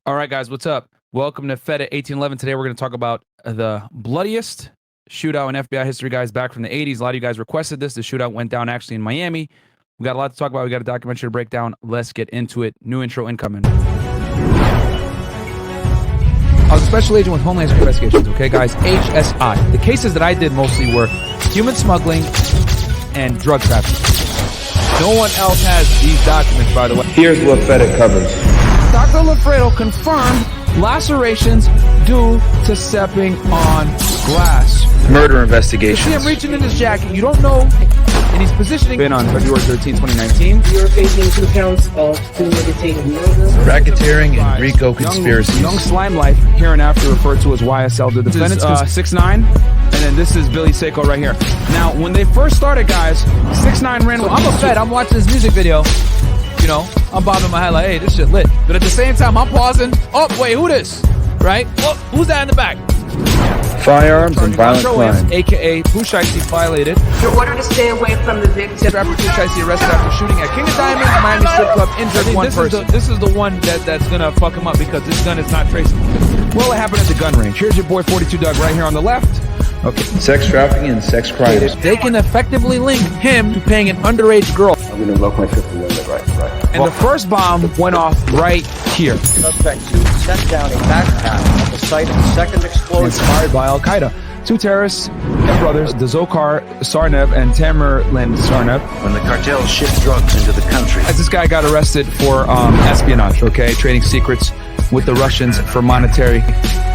All right, guys, what's up? Welcome to Fed at 1811. Today we're going to talk about the bloodiest shootout in FBI history, guys, back from the 80s. A lot of you guys requested this. The shootout went down actually in Miami. We got a lot to talk about. We got a documentary to break down. Let's get into it. New intro incoming. I was a special agent with Homeland Security Investigations, okay, guys? HSI. The cases that I did mostly were human smuggling and drug trafficking. No one else has these documents, by the way. Here's what FedEx covers. Dr. Lafredo confirmed lacerations due to stepping on glass. Murder investigations. You see him reaching in his jacket. You don't know. And he's positioning. Been on February 13, 2019. You're facing 2 counts of premeditated murder, Racketeering and RICO conspiracies. Young slime life, hereinafter referred to as YSL. The defendants, 6'9", and then this is Billy Seiko right here. Now, when they first started, guys, 6'9" ran. I'm a Fed. I'm watching this music video. You know, I'm bobbing my head like, hey, this shit lit. But at the same time, I'm pausing. Oh, wait, who this? Right? Oh, who's that in the back? Firearms and violent crime. AKA Pushaisi violated. you're ordered to stay away from the victim. Rapper Pushaisi arrested after shooting at King of Diamonds, Miami strip club, injured one person. This is the one that's gonna fuck him up because this gun is not traceable. Well, it happened at the gun range. Here's your boy 42 Doug right here on the left. Okay. Sex trafficking and sex crimes. They can effectively link him to paying an underage girl. I'm gonna lock my fifth amendment right. And the first bomb went off right here. Suspect 2 set down a backpack at the site of the second explosion. Inspired by Al Qaeda. 2 terrorists and brothers, Dzhokhar Sarnev and Tamerlan Sarnev. When the cartels ship drugs into the country. As this guy got arrested for espionage, okay, trading secrets with the Russians for monetary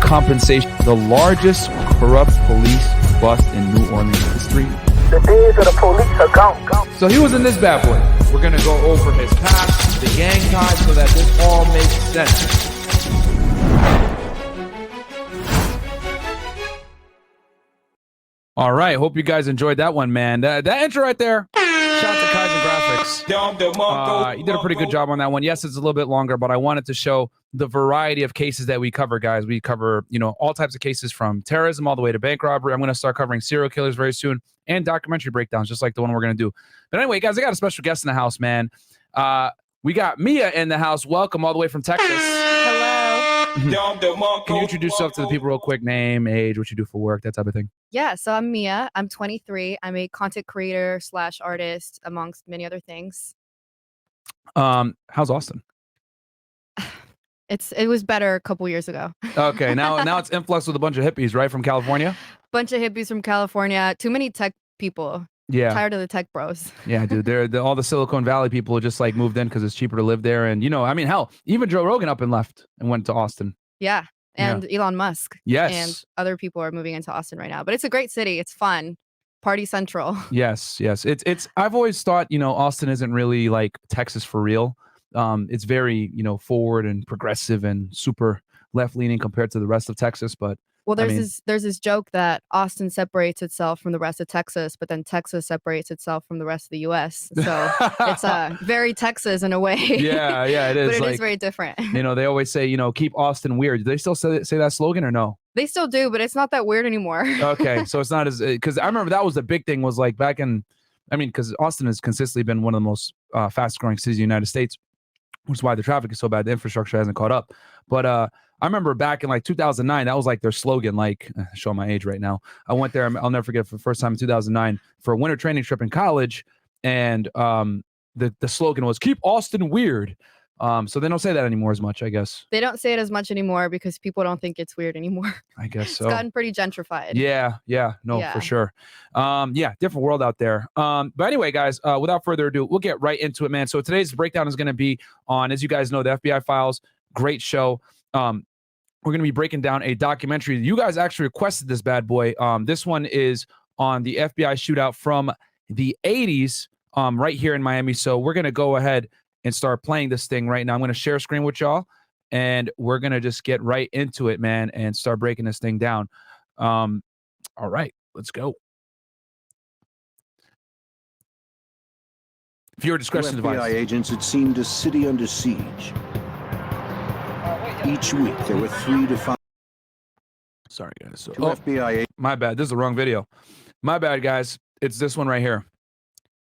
compensation. The largest corrupt police bust in New Orleans history. The days of the police are gone. So he was in this bad boy. We're gonna go over his past, the gang ties, so that this all makes sense. All right, hope you guys enjoyed that one, man. That intro right there. Shout out to Kaizen Graphics. You did a pretty good job on that one. Yes, it's a little bit longer, but I wanted to show the variety of cases that we cover, guys. We cover, you know, all types of cases from terrorism all the way to bank robbery. I'm going to start covering serial killers very soon and documentary breakdowns, just like the one we're going to do. But anyway, guys, I got a special guest in the house, man. We got Mia in the house. Welcome all the way from Texas. Hello. Can you introduce yourself to the people real quick? Name, age, what you do for work, that type of thing. Yeah, so I'm Mia. I'm 23. I'm a content creator / artist, amongst many other things. How's Austin? It was better a couple years ago. Okay, now it's influx with a bunch of hippies, right, from California? Bunch of hippies from California. Too many tech people. Yeah. Tired of the tech bros. Yeah, dude. All the Silicon Valley people just like moved in because it's cheaper to live there. And, you know, I mean, hell, even Joe Rogan up and left and went to Austin. Yeah. And Elon Musk. Yes. And other people are moving into Austin right now. But it's a great city. It's fun. Party central. Yes. It's I've always thought, you know, Austin isn't really like Texas for real. It's very, you know, forward and progressive and super left leaning compared to the rest of Texas. But well, there's this joke that Austin separates itself from the rest of Texas, but then Texas separates itself from the rest of the U.S. So it's very Texas in a way. Yeah, it is. But it like, is very different. You know, they always say, you know, keep Austin weird. Do they still say that slogan or no? They still do, but it's not that weird anymore. Okay, so it's not as because I remember that was the big thing was like back in, I mean, because Austin has consistently been one of the most fast growing cities in the United States, which is why the traffic is so bad. The infrastructure hasn't caught up. But I remember back in like 2009, that was like their slogan, like show my age right now. I went there, I'll never forget, for the first time in 2009 for a winter training trip in college. And the slogan was keep Austin weird. So they don't say that anymore as much, I guess. They don't say it as much anymore because people don't think it's weird anymore. I guess so. It's gotten pretty gentrified. For sure. Different world out there. But anyway, guys, without further ado, we'll get right into it, man. So today's breakdown is going to be on, as you guys know, the FBI Files. Great show. We're going to be breaking down a documentary. You guys actually requested this bad boy. This one is on the FBI shootout from the 80s right here in Miami. So we're going to go ahead and start playing this thing right now. I'm going to share screen with y'all, and we're going to just get right into it, man, and start breaking this thing down. All right, let's go. Viewer discretion FBI advised. agents, it seemed a city under siege. Each week, there were 3 to 5. Sorry, guys. So, 2 FBI my bad. This is the wrong video. My bad, guys. It's this one right here.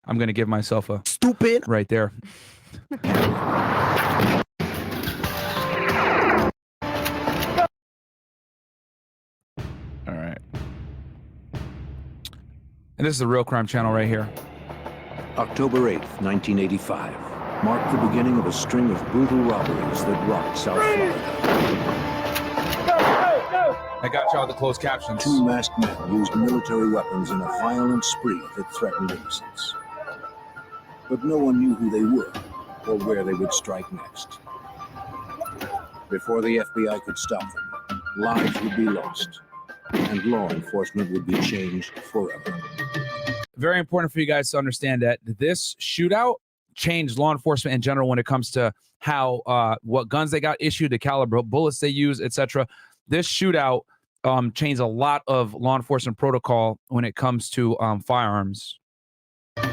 I'm going to give myself a stupid right there. And this is the Real Crime Channel right here. October 8th, 1985, marked the beginning of a string of brutal robberies that rocked South Florida. I got y'all the closed captions. Two masked men used military weapons in a violent spree that threatened innocents. But no one knew who they were or where they would strike next. Before the FBI could stop them, lives would be lost, and law enforcement would be changed forever. Very important for you guys to understand that this shootout changed law enforcement in general when it comes to how what guns they got issued, the caliber of bullets they use, etc. This shootout changed a lot of law enforcement protocol when it comes to firearms. All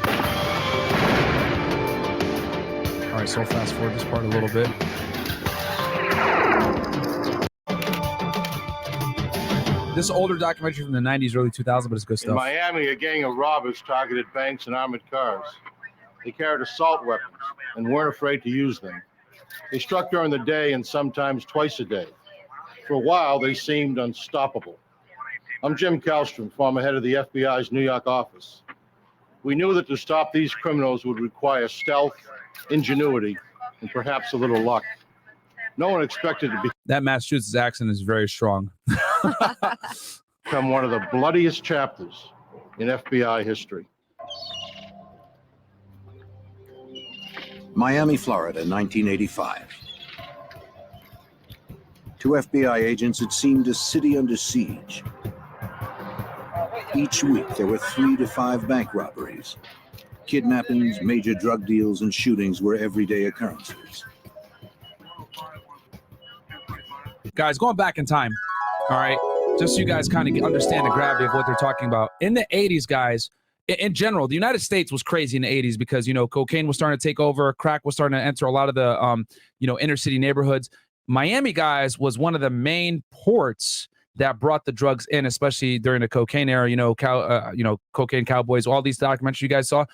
right, so fast forward this part a little bit. This older documentary from the 90s, early 2000s, but it's good stuff. In Miami, a gang of robbers targeted banks and armored cars. They carried assault weapons and weren't afraid to use them. They struck during the day and sometimes twice a day. For a while, they seemed unstoppable. I'm Jim Kallstrom, former head of the FBI's New York office. We knew that to stop these criminals would require stealth, ingenuity, and perhaps a little luck. No one expected to that Massachusetts accent is very strong. become one of the bloodiest chapters in FBI history. Miami, Florida, 1985. To FBI agents, it seemed a city under siege. Each week, there were 3 to 5 bank robberies. Kidnappings, major drug deals, and shootings were everyday occurrences. Guys, going back in time, all right, just so you guys kind of understand the gravity of what they're talking about. In the 80s, guys, in general, the United States was crazy in the 80s because, you know, cocaine was starting to take over, crack was starting to enter a lot of the, you know, inner city neighborhoods. Miami, guys, was one of the main ports that brought the drugs in, especially during the cocaine era, you know, Cocaine Cowboys, all these documentaries you guys saw.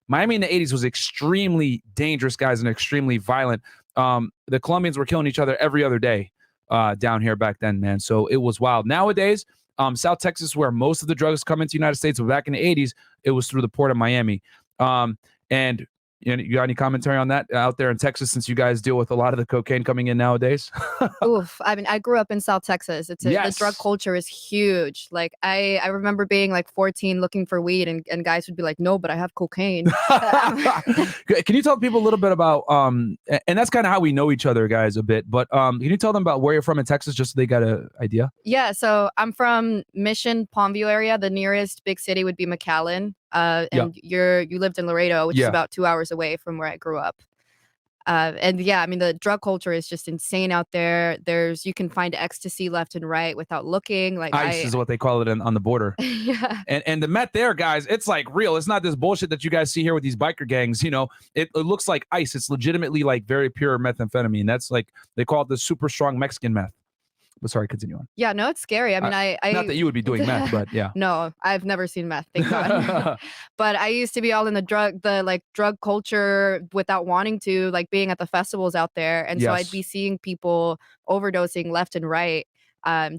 Miami in the 80s was extremely dangerous, guys, and extremely violent. The Colombians were killing each other every other day down here back then, man. So it was wild. Nowadays, South Texas, where most of the drugs come into the United States, but back in the 80s, it was through the port of Miami. And you got any commentary on that out there in Texas, since you guys deal with a lot of the cocaine coming in nowadays? Oof. I mean, I grew up in South Texas. The drug culture is huge. Like I remember being like 14 looking for weed and guys would be like, no, but I have cocaine. Can you tell people a little bit about, and that's kind of how we know each other, guys, a bit, but can you tell them about where you're from in Texas, just so they got an idea? Yeah, so I'm from Mission, Palmview area. The nearest big city would be McAllen. And you lived in Laredo, which is about 2 hours away from where I grew up. And yeah, I mean, the drug culture is just insane out there. You can find ecstasy left and right without looking. Like ice is what they call it on the border. Yeah. And the meth there, guys, it's like real. It's not this bullshit that you guys see here with these biker gangs. You know, it looks like ice. It's legitimately like very pure methamphetamine. That's like, they call it the super strong Mexican meth. But sorry, continue on. Yeah, no, it's scary. I mean, I not that you would be doing meth, but yeah. No, I've never seen meth, thank God. But I used to be all in the drug culture without wanting to, like being at the festivals out there. And so I'd be seeing people overdosing left and right,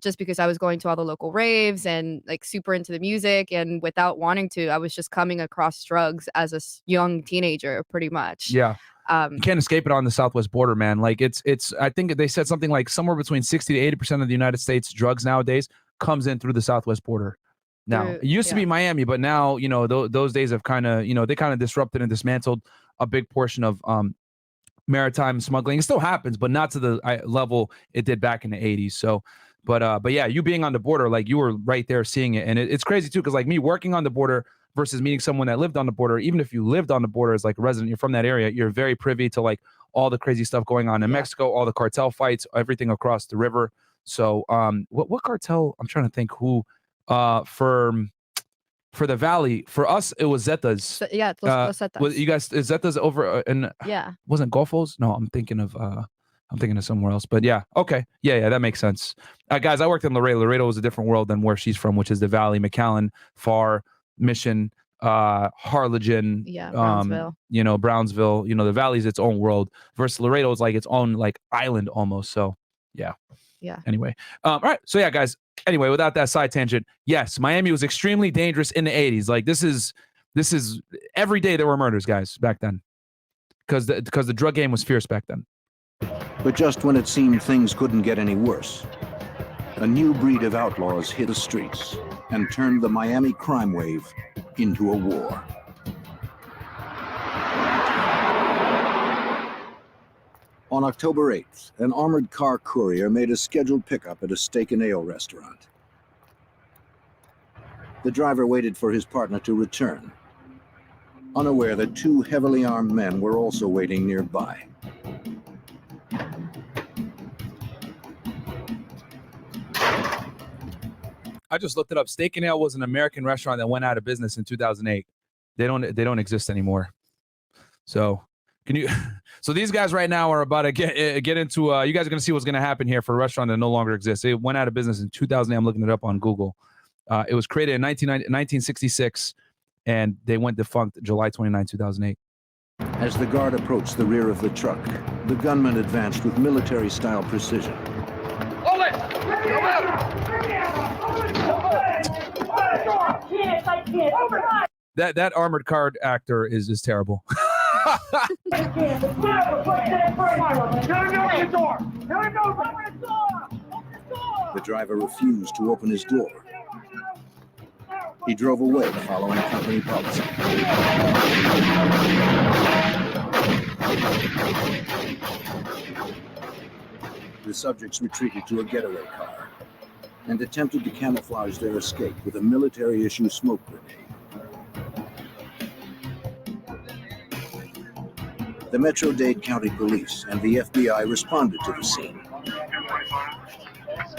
just because I was going to all the local raves and like super into the music, and without wanting to, I was just coming across drugs as a young teenager, pretty much. Yeah. You can't escape it on the southwest border, man. Like it's I think they said something like somewhere between 60 to 80% of the United States drugs nowadays comes in through the southwest border. Now, it used to be Miami, but now, you know, those days have kind of, you know, they kind of disrupted and dismantled a big portion of maritime smuggling. It still happens, but not to the level it did back in the 80s. So, but yeah, you being on the border, like you were right there seeing it. And it's crazy too, because like me working on the border versus meeting someone that lived on the border, even if you lived on the border as like a resident, you're from that area, you're very privy to like all the crazy stuff going on in Mexico, all the cartel fights, everything across the river. So what cartel, I'm trying to think who for the Valley, for us it was Zetas. Los Zetas. Was you guys, is Zetas over in wasn't Golfos? No, I'm thinking of somewhere else, but yeah. Okay. Yeah, that makes sense. Guys, I worked in Laredo. Laredo was a different world than where she's from, which is the Valley, McAllen, Far, Mission, Harlingen, Brownsville. You know, Brownsville, you know, the Valley's its own world versus Laredo is like its own like island almost. So Yeah. Yeah. Anyway, all right. So yeah, guys. Anyway, without that side tangent, yes, Miami was extremely dangerous in the 80s. Like this is every day there were murders, guys, back then, because the drug game was fierce back then. But just when it seemed things couldn't get any worse, a new breed of outlaws hit the streets and turned the Miami crime wave into a war. On October 8th, an armored car courier made a scheduled pickup at a steak and ale restaurant. The driver waited for his partner to return, unaware that two heavily armed men were also waiting nearby. I just looked it up. Steak and Ale was an American restaurant that went out of business in 2008. They don't exist anymore. So can you? So these guys right now are about to get into. You guys are going to see what's going to happen here for a restaurant that no longer exists. It went out of business in 2008. I'm looking it up on Google. It was created in 1966, and they went defunct July 29, 2008. As the guard approached the rear of the truck, the gunman advanced with military-style precision. Hold it! That armored car actor is terrible. The driver refused to open his door. He drove away following company policy. The subjects retreated to a getaway car and attempted to camouflage their escape with a military-issue smoke grenade. The Metro-Dade County Police and the FBI responded to the scene.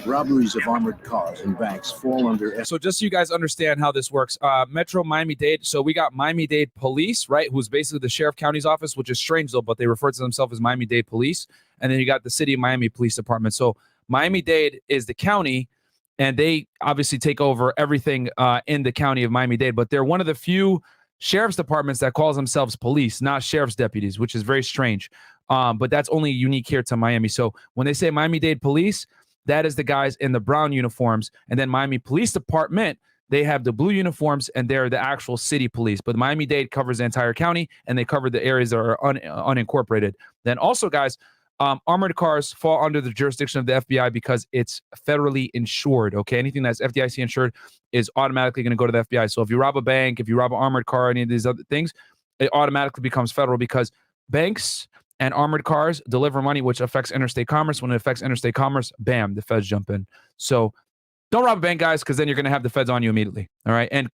Robberies of armored cars and banks fall under... So just so you guys understand how this works, Metro Miami-Dade, so we got Miami-Dade Police, right, who's basically the Sheriff County's office, which is strange, though, but they refer to themselves as Miami-Dade Police. And then you got the City of Miami Police Department. So Miami-Dade is the county, and they obviously take over everything in the county of Miami-Dade, but they're one of the few sheriff's departments that calls themselves police, not sheriff's deputies, which is very strange. But that's only unique here to Miami. So when they say Miami-Dade Police, that is the guys in the brown uniforms. And then Miami Police Department, they have the blue uniforms, and they're the actual city police. But Miami-Dade covers the entire county, and they cover the areas that are unincorporated. Then also, guys, armored cars fall under the jurisdiction of the FBI because it's federally insured, okay? Anything that's FDIC insured is automatically going to go to the FBI. So if you rob a bank, if you rob an armored car, any of these other things, it automatically becomes federal because banks and armored cars deliver money, which affects interstate commerce. When it affects interstate commerce, bam, the feds jump in. So don't rob a bank, guys, because then you're going to have the feds on you immediately, all right? And,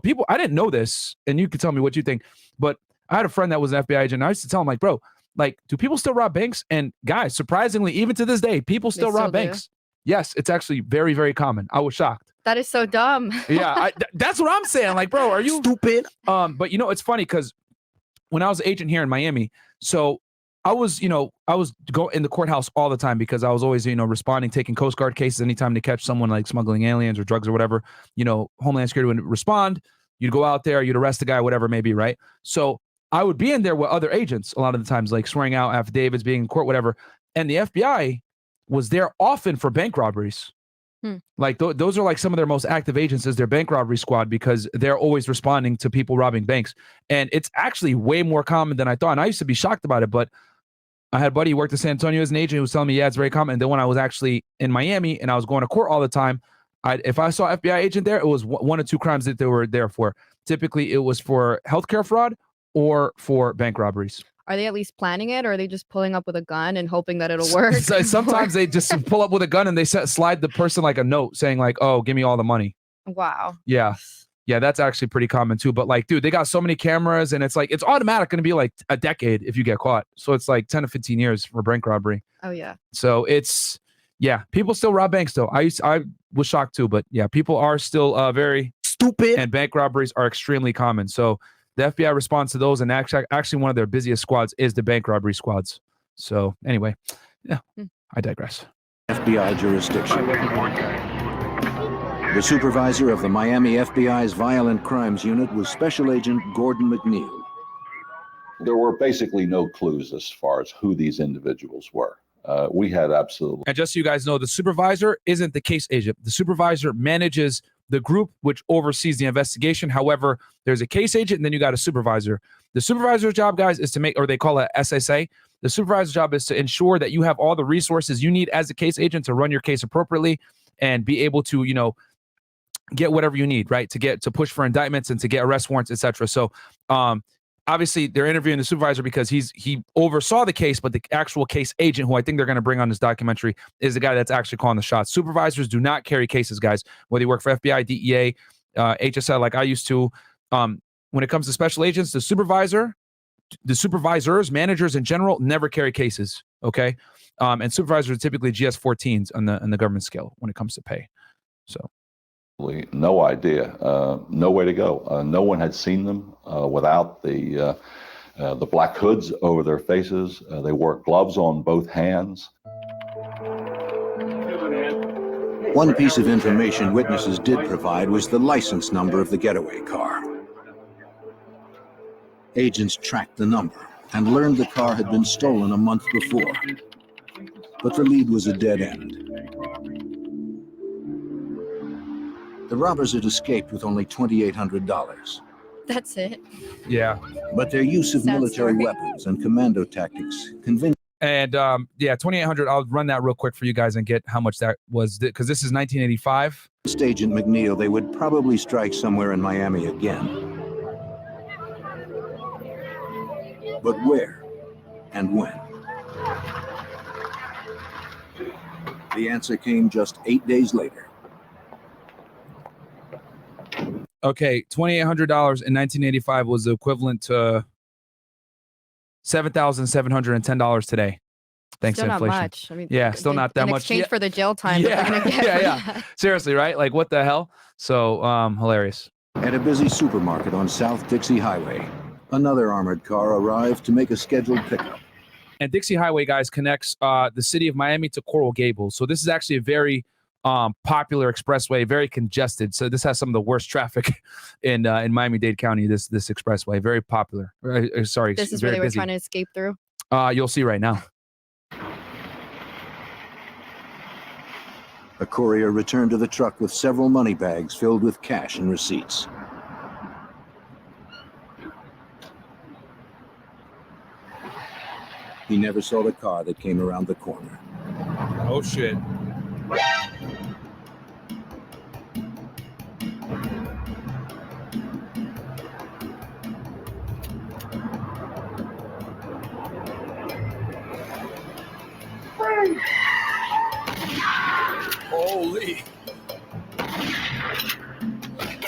people, I didn't know this, and you can tell me what you think, but I had a friend that was an FBI agent, and I used to tell him, like, bro, like, do people still rob banks? And guys, surprisingly, even to this day, people still rob banks. Yes, it's actually very, very common. I was shocked. That is so dumb. Yeah, that's what I'm saying. Like, bro, are you stupid? But it's funny because when I was an agent here in Miami, so I was go in the courthouse all the time because I was always, responding, taking Coast Guard cases anytime they catch someone like smuggling aliens or drugs or whatever. Homeland Security would respond. You'd go out there, you'd arrest the guy, whatever it may be, right? So I would be in there with other agents a lot of the times, like swearing out affidavits, being in court, whatever. And the FBI was there often for bank robberies. Like those are like some of their most active agents is their bank robbery squad because they're always responding to people robbing banks. And it's actually way more common than I thought. And I used to be shocked about it, but I had a buddy who worked in San Antonio as an agent who was telling me, yeah, it's very common. And then when I was actually in Miami and I was going to court all the time, if I saw FBI agent there, it was one or two crimes that they were there for. Typically, it was for healthcare fraud or for bank robberies. Are they at least planning it, or are they just pulling up with a gun and hoping that it'll work? Sometimes they just pull up with a gun and they slide the person like a note saying like, oh, give me all the money. Wow. Yeah. Yeah, that's actually pretty common too. But like, dude, they got so many cameras and it's like, it's automatic going to be like a decade if you get caught. So it's like 10 to 15 years for bank robbery. Oh, yeah. So people still rob banks though. I was shocked too, but yeah, people are still very stupid and bank robberies are extremely common. So the FBI responds to those, and actually one of their busiest squads is the bank robbery squads. So anyway, yeah, I digress. FBI jurisdiction. The supervisor of the Miami FBI's Violent Crimes Unit was Special Agent Gordon McNeil. There were basically no clues as far as who these individuals were. We had absolutely. And just so you guys know, the supervisor isn't the case agent. The supervisor manages the group which oversees the investigation. However, there's a case agent and then you got a supervisor. The supervisor's job, guys, is to make, or they call it SSA. The supervisor's job is to ensure that you have all the resources you need as a case agent to run your case appropriately and be able to, you know, get whatever you need, right? To push for indictments and to get arrest warrants, etc. So, obviously they're interviewing the supervisor because he oversaw the case, but the actual case agent, who I think they're going to bring on this documentary, is the guy that's actually calling the shots. Supervisors do not carry cases, guys, whether you work for FBI, DEA, HSL, like I used to. When it comes to special agents, the supervisors, managers in general, never carry cases, okay? And supervisors are typically GS-14s on the government scale when it comes to pay. So. No idea, no way to go. No one had seen them without the black hoods over their faces. They wore gloves on both hands. One piece of information witnesses did provide was the license number of the getaway car. Agents tracked the number and learned the car had been stolen a month before. But the lead was a dead end. The robbers had escaped with only $2,800. That's it. Yeah. But their use of military weapons and commando tactics convinced. And yeah, 2,800. I'll run that real quick for you guys and get how much that was, because this is 1985. Agent McNeil, they would probably strike somewhere in Miami again. But where and when? The answer came just 8 days later. Okay, $2,800 in 1985 was the equivalent to $7,710 today. Thanks still to inflation. Not much. I mean, yeah, still not that in much. exchange for the jail time that they're gonna get. Yeah. Seriously, right? Like, what the hell? So, hilarious. At a busy supermarket on South Dixie Highway, another armored car arrived to make a scheduled pickup. And Dixie Highway, guys, connects the city of Miami to Coral Gables. So this is actually a very popular expressway, very congested. So this has some of the worst traffic in Miami-Dade County. This expressway, very popular. Sorry, this is very where they were busy. trying to escape through. You'll see right now. A courier returned to the truck with several money bags filled with cash and receipts. He never saw the car that came around the corner. Oh, shit. Holy.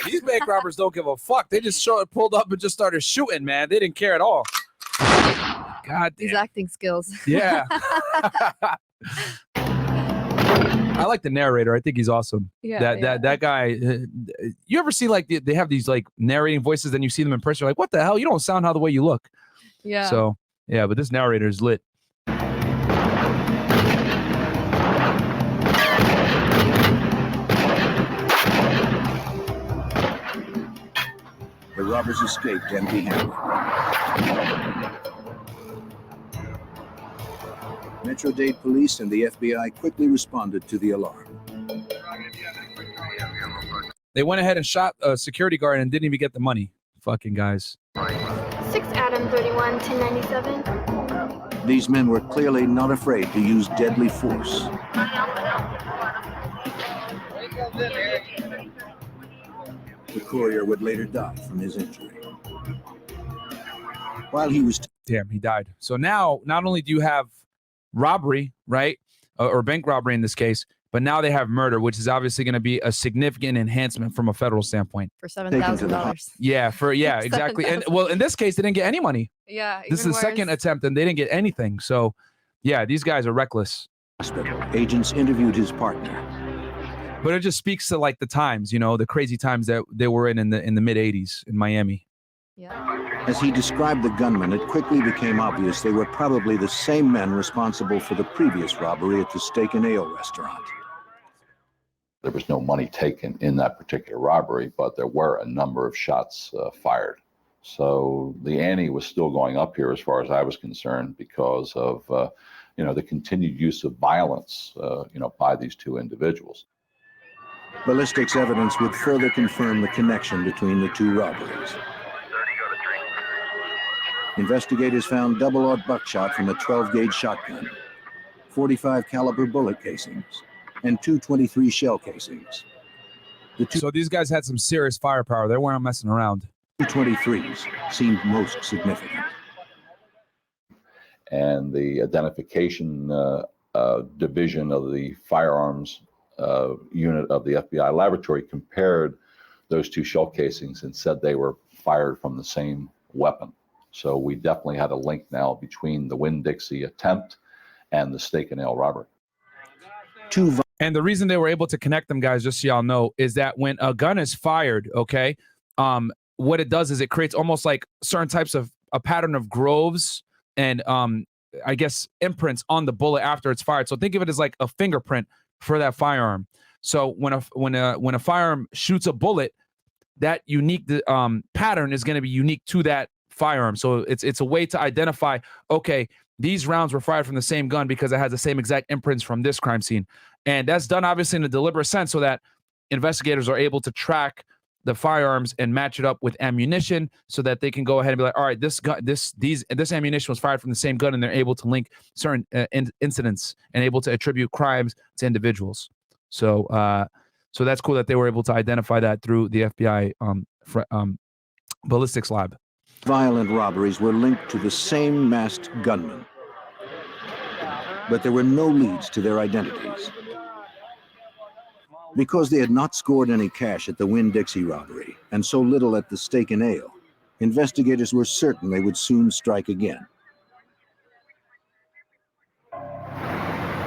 These bank robbers don't give a fuck. They just pulled up and just started shooting, man. They didn't care at all. God damn. These acting skills. Yeah. I like the narrator. I think he's awesome. Yeah, that guy. You ever see like they have these like narrating voices, and you see them in person, you're like, what the hell? You don't sound how the way you look. Yeah. So yeah, but this narrator is lit. The robbers escaped empty-handed. Metro-Dade police and the FBI quickly responded to the alarm. They went ahead and shot a security guard and didn't even get the money. Fucking guys. 6 Adam 31 1097. These men were clearly not afraid to use deadly force. The courier would later die from his injury. While he was... Damn, he died. So now, not only do you have robbery, right, or bank robbery in this case, but now they have murder, which is obviously going to be a significant enhancement from a federal standpoint. For $7,000. Yeah, exactly. And well, in this case, they didn't get any money. Yeah. This is the second attempt, and they didn't get anything. So, yeah, these guys are reckless. Agents interviewed his partner. But it just speaks to like the times, you know, the crazy times that they were in the mid '80s in Miami. Yeah. As he described the gunmen, it quickly became obvious they were probably the same men responsible for the previous robbery at the Steak and Ale restaurant. There was no money taken in that particular robbery, but there were a number of shots fired. So the ante was still going up here as far as I was concerned because of the continued use of violence, by these two individuals. Ballistics evidence would further confirm the connection between the two robberies. Investigators found double-aught buckshot from a 12-gauge shotgun, 45 caliber bullet casings, and 223 shell casings. So these guys had some serious firepower. They weren't messing around. 223s seemed most significant. And the identification division of the firearms unit of the FBI laboratory compared those two shell casings and said they were fired from the same weapon. So we definitely had a link now between the Winn-Dixie attempt and the stake and nail robbery. And the reason they were able to connect them, guys, just so y'all know, is that when a gun is fired, okay, what it does is it creates almost like certain types of a pattern of groves and I guess imprints on the bullet after it's fired. So think of it as like a fingerprint for that firearm. So when a firearm shoots a bullet, that unique pattern is going to be unique to that firearm. So it's a way to identify, okay, these rounds were fired from the same gun because it has the same exact imprints from this crime scene. And that's done obviously in a deliberate sense so that investigators are able to track the firearms and match it up with ammunition so that they can go ahead and be like, all right, this ammunition was fired from the same gun, and they're able to link certain incidents and able to attribute crimes to individuals. So so that's cool that they were able to identify that through the FBI ballistics lab. Violent robberies were linked to the same masked gunman, but there were no leads to their identities. Because they had not scored any cash at the Winn-Dixie robbery and so little at the Steak and Ale, investigators were certain they would soon strike again.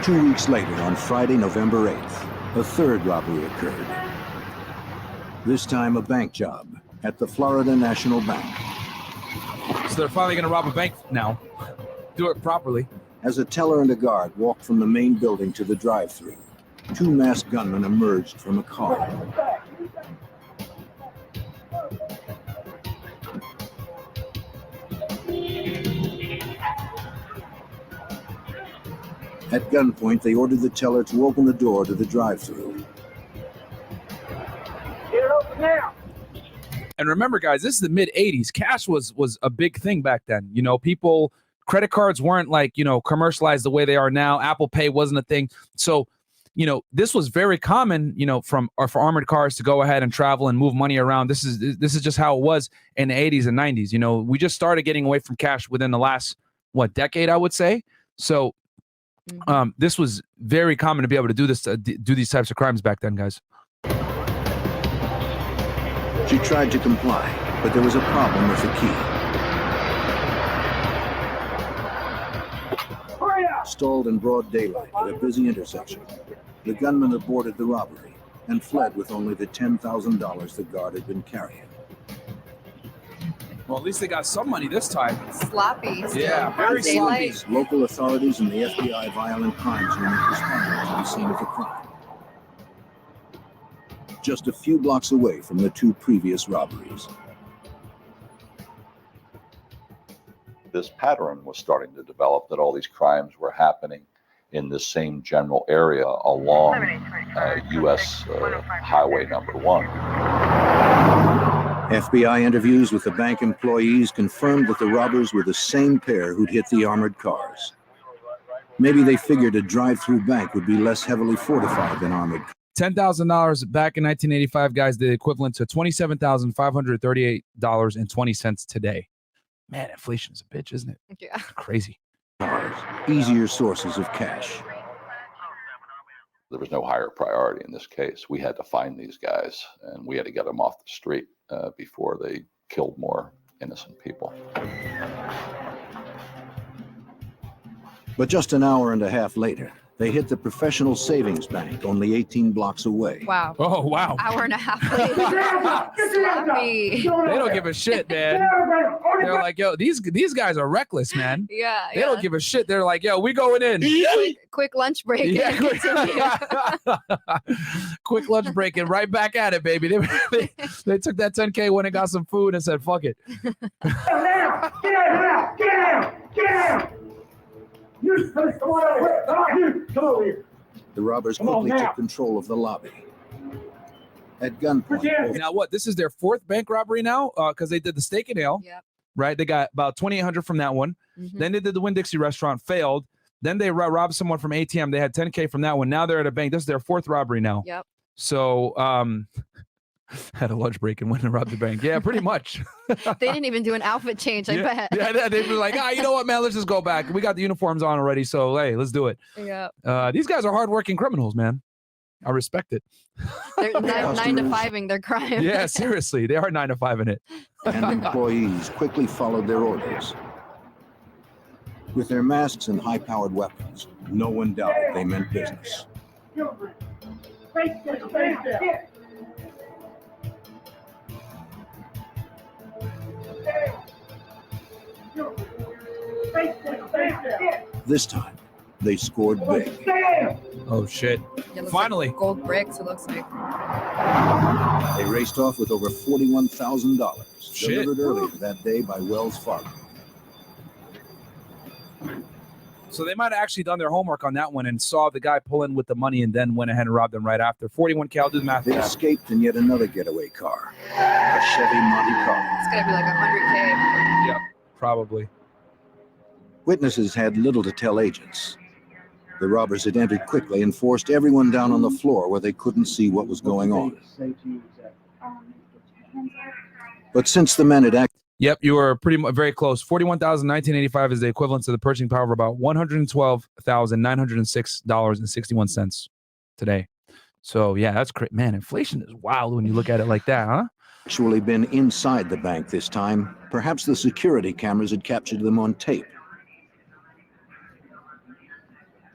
2 weeks later, on Friday, November 8th, a third robbery occurred. This time a bank job at the Florida National Bank. So they're finally going to rob a bank now. Do it properly. As a teller and a guard walked from the main building to the drive-thru, two masked gunmen emerged from a car. At gunpoint, they ordered the teller to open the door to the drive-thru. Get up now! And remember, guys, this is the mid-'80s. Cash was a big thing back then. You know, credit cards weren't like, commercialized the way they are now. Apple Pay wasn't a thing. So, this was very common, for armored cars to go ahead and travel and move money around. This is just how it was in the 80s and 90s. We just started getting away from cash within the last, decade, I would say. So this was very common to be able to do this, do these types of crimes back then, guys. She tried to comply, but there was a problem with the key. Stalled in broad daylight at a busy intersection, the gunman aborted the robbery and fled with only the $10,000 the guard had been carrying. Well, at least they got some money this time. Sloppy. Yeah, very sloppy. Local authorities and the FBI Violent Crimes Unit responded to the scene of the crime. Just a few blocks away from the two previous robberies. This pattern was starting to develop that all these crimes were happening in the same general area along U.S. Highway number 1. FBI interviews with the bank employees confirmed that the robbers were the same pair who'd hit the armored cars. Maybe they figured a drive-through bank would be less heavily fortified than armored cars. $10,000 back in 1985, guys, the equivalent to $27,538.20 today. Man, inflation is a bitch, isn't it? Yeah. Crazy. Easier sources of cash. There was no higher priority in this case. We had to find these guys, and we had to get them off the street before they killed more innocent people. But just an hour and a half later, they hit the Professional Savings Bank only 18 blocks away. Wow. Oh, wow. Hour and a half later. Sloppy. They don't give a shit, man. They're like, yo, these guys are reckless, man. Yeah. They don't give a shit. They're like, yo, we going in. Quick lunch break. Yeah, quick lunch break and right back at it, baby. They took that 10K, went and got some food and said, fuck it. Get out! Get out! Get out! The robbers quickly took control of the lobby. At gunpoint. Now what? This is their fourth bank robbery now, because they did the Steak and Ale. Yep. Right? They got about 2,800 from that one. Then they did the Winn-Dixie restaurant, failed. Then they robbed someone from ATM. They had 10K from that one. Now they're at a bank. This is their fourth robbery now. Yep. So had a lunch break and went and robbed the bank. Yeah, pretty much. They didn't even do an outfit change, I bet. Yeah, they'd be like, you know what, man, let's just go back. We got the uniforms on already, so hey, let's do it. Yeah. These guys are hardworking criminals, man. I respect it. They're 9 to 5ing their crime. Yeah, seriously, they are 9 to 5 in it. And employees quickly followed their orders. With their masks and high-powered weapons, no one doubted they meant business. This time, they scored big. Oh, shit. Finally. Like gold bricks, it looks like. They raced off with over $41,000 delivered earlier that day by Wells Fargo. So they might have actually done their homework on that one and saw the guy pull in with the money and then went ahead and robbed them right after. 41K, I'll do the math. They escaped in yet another getaway car, a Chevy Monte Carlo. It's going to be like 100K. Yep, probably. Witnesses had little to tell agents. The robbers had entered quickly and forced everyone down on the floor where they couldn't see what was going on. But since the men had acted... Yep, you were very close. 41,1985 is the equivalent to the purchasing power of about $112,906.61 today. So yeah, that's great. Man, inflation is wild when you look at it like that, huh? Actually been inside the bank this time. Perhaps the security cameras had captured them on tape.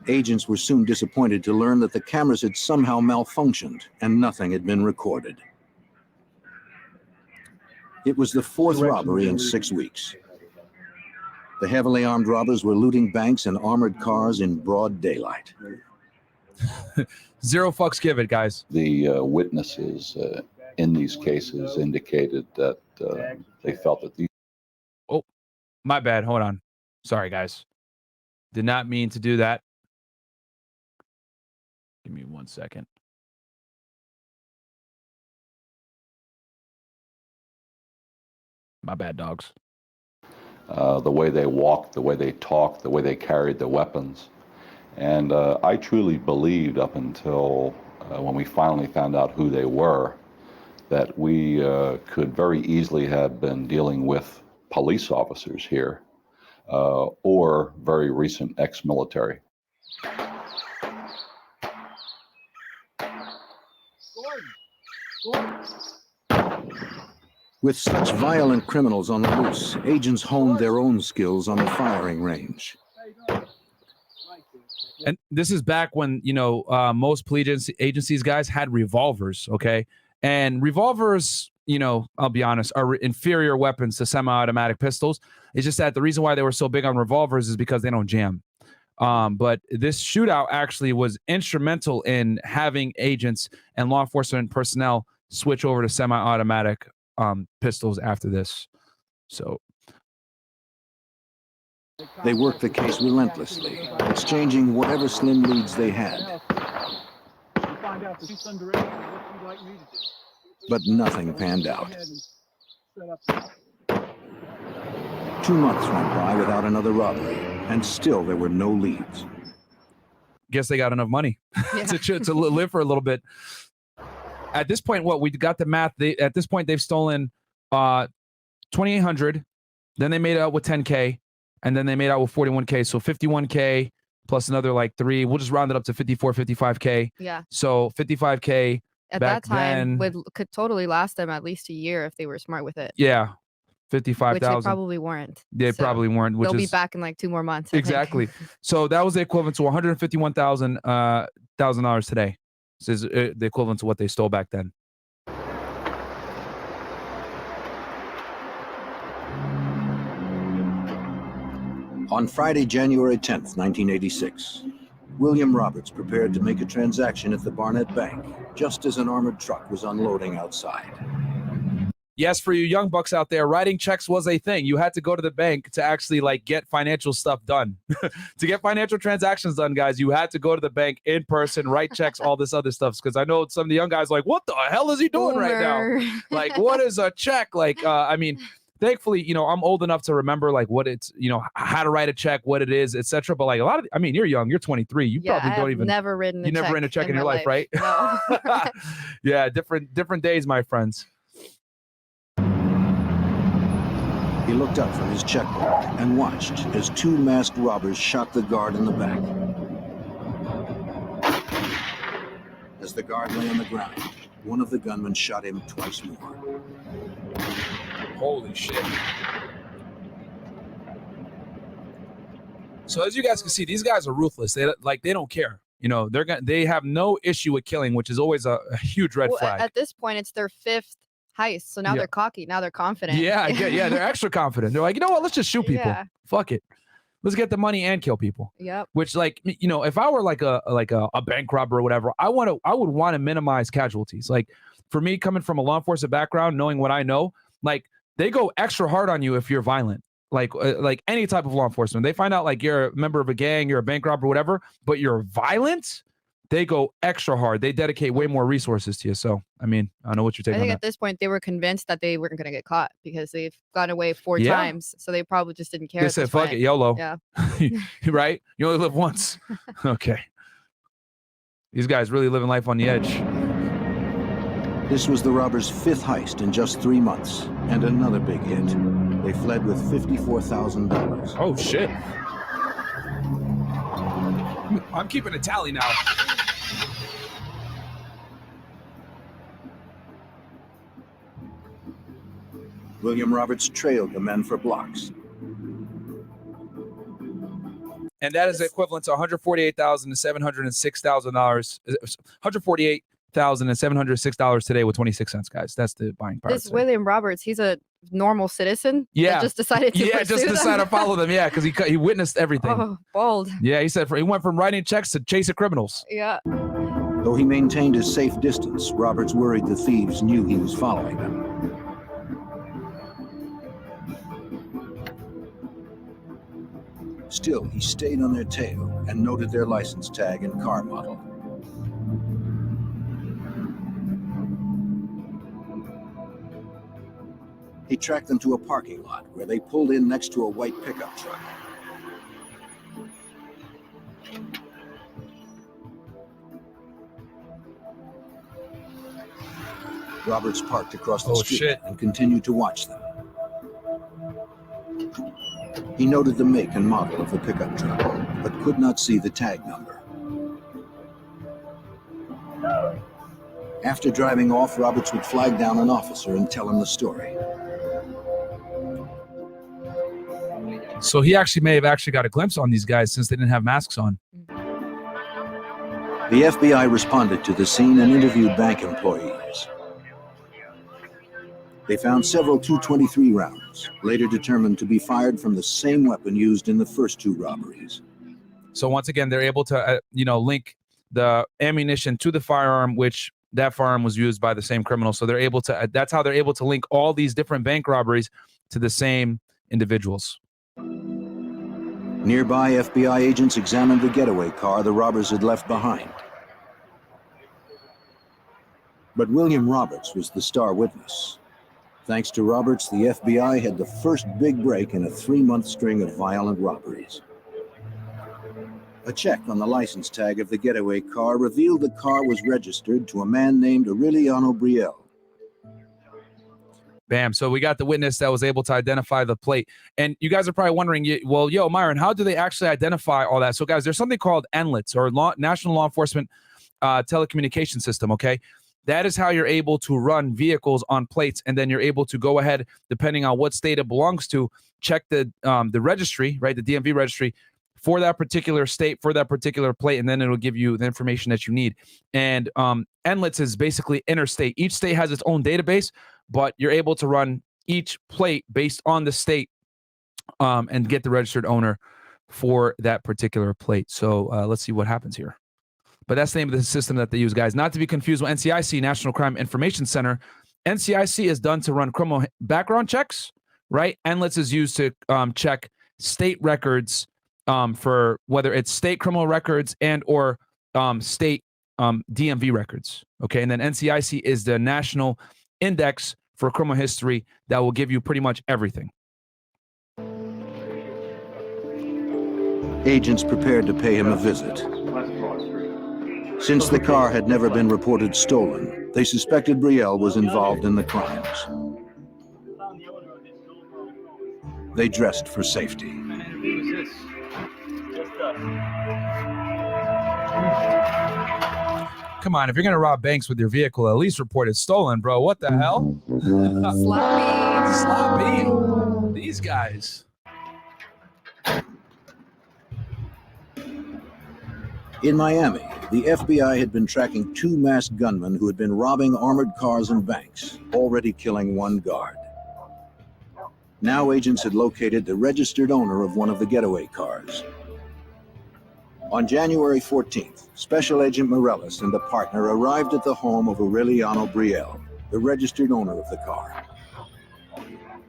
Agents were soon disappointed to learn that the cameras had somehow malfunctioned and nothing had been recorded. It was the fourth robbery in 6 weeks. The heavily armed robbers were looting banks and armored cars in broad daylight. Zero fucks given, guys. The witnesses in these cases indicated that they felt that these... Oh, my bad. Hold on. Sorry, guys. Did not mean to do that. Give me 1 second. My bad, dogs. The way they walked, the way they talked, the way they carried the weapons. And I truly believed up until when we finally found out who they were, that we could very easily have been dealing with police officers here or very recent ex-military. With such violent criminals on the loose, agents honed their own skills on the firing range. And this is back when, you know, most police agencies, guys, had revolvers, okay? And revolvers, you know, I'll be honest, are inferior weapons to semi-automatic pistols. It's just that the reason why they were so big on revolvers is because they don't jam. But this shootout actually was instrumental in having agents and law enforcement personnel switch over to semi-automatic pistols after this. So they worked the case relentlessly, exchanging whatever slim leads they had. But nothing panned out. 2 months went by without another robbery, and still there were no leads. Guess they got enough money to live for a little bit. At this point, what we got the math. At this point, they've stolen 2,800. Then they made out with 10K, and then they made out with 41K. So 51K plus another like 3. We'll just round it up to 54, 55K. Yeah. So 55K. At that time, could totally last them at least a year if they were smart with it. Yeah. 55,000. Which they probably weren't. They probably weren't. They'll be back in like 2 more months. Exactly. So that was the equivalent to $151,000 today. This is the equivalent to what they stole back then. On Friday, January 10th, 1986, William Roberts prepared to make a transaction at the Barnett Bank, just as an armored truck was unloading outside. yes, for you young bucks out there, writing checks was a thing. You had to go to the bank to actually like get financial stuff done. To get financial transactions done, guys, you had to go to the bank in person, write checks, all this other stuff. Because I know some of the young guys are like, what the hell is he doing right now? Like, what is a check? Like, I mean, thankfully, you know, I'm old enough to remember like what it's, you know, how to write a check, what it is, etc. But like a lot of, I mean, you're young, you're 23. You probably don't even never written. You never written a check in your life, right? No. Yeah, different days, my friends. He looked up from his checkbook and watched as two masked robbers shot the guard in the back. As the guard lay on the ground, one of the gunmen shot him twice more. Holy shit. So as you guys can see, these guys are ruthless. They don't care. You know, they have no issue with killing, which is always a huge red flag. At this point, it's their 5th heist, so now they're cocky. Now they're confident. Yeah, they're extra confident. They're like, you know what? Let's just shoot people. Yeah. Fuck it. Let's get the money and kill people. Yep. Which, like, you know, if I were like a bank robber or whatever, I would want to minimize casualties. Like, for me, coming from a law enforcement background, knowing what I know, like, they go extra hard on you if you're violent. Like any type of law enforcement, they find out like you're a member of a gang, you're a bank robber, whatever, but you're violent. They go extra hard. They dedicate way more resources to you. So, I mean, I know what you're taking. I think at this point they were convinced that they weren't going to get caught because they've gone away 4 times. So they probably just didn't care. They said, fuck it, YOLO. Yeah. Right? You only live once. Okay. These guys really living life on the edge. This was the robbers' 5th heist in just 3 months, and another big hit. They fled with $54,000. Oh, shit. I'm keeping a tally now. William Roberts trailed the men for blocks. And that is equivalent to $148,706,000. $148,706 today with 26 cents, guys. That's the buying power. This William Roberts, he's a normal citizen. Yeah, that just decided to decided to follow them. Yeah, because he witnessed everything. Oh, bold. Yeah, he said he went from writing checks to chasing criminals. Yeah. Though he maintained a safe distance, Roberts worried the thieves knew he was following them. Still, he stayed on their tail and noted their license tag and car model. He tracked them to a parking lot where they pulled in next to a white pickup truck. Roberts parked across the street and continued to watch them. He noted the make and model of the pickup truck, but could not see the tag number. After driving off, Roberts would flag down an officer and tell him the story. So he may have got a glimpse on these guys since they didn't have masks on. The FBI responded to the scene and interviewed bank employees. They found several .223 rounds, later determined to be fired from the same weapon used in the first 2 robberies. So once again, they're able to, link the ammunition to the firearm, which that firearm was used by the same criminal. So they're able to, that's how they're able to link all these different bank robberies to the same individuals. Nearby, FBI agents examined the getaway car the robbers had left behind. But William Roberts was the star witness. Thanks to Roberts, the FBI had the first big break in a 3-month string of violent robberies. A check on the license tag of the getaway car revealed the car was registered to a man named Aureliano Brielle. Bam. So we got the witness that was able to identify the plate. And you guys are probably wondering, well, Myron, how do they actually identify all that? So guys, there's something called NLETS, or National Law Enforcement Telecommunication System, okay? That is how you're able to run vehicles on plates, and then you're able to go ahead, depending on what state it belongs to, check the registry, right, the DMV registry, for that particular state, for that particular plate, and then it'll give you the information that you need. And NLETS is basically interstate. Each state has its own database, but you're able to run each plate based on the state and get the registered owner for that particular plate. So let's see what happens here. But that's the name of the system that they use, guys. Not to be confused with NCIC, National Crime Information Center. NCIC is done to run criminal background checks, right? NLETS is used to check state records for whether it's state criminal records and or state DMV records. Okay, and then NCIC is the national index for criminal history that will give you pretty much everything. Agents prepared to pay him a visit. Since the car had never been reported stolen, they suspected Brielle was involved in the crimes. They dressed for safety. Come on, if you're gonna rob banks with your vehicle, at least report it stolen, bro. What the hell? Sloppy. These guys. In Miami, the FBI had been tracking 2 masked gunmen who had been robbing armored cars and banks, already killing 1 guard. Now agents had located the registered owner of one of the getaway cars. On January 14th, Special Agent Morales and a partner arrived at the home of Aureliano Brielle, the registered owner of the car.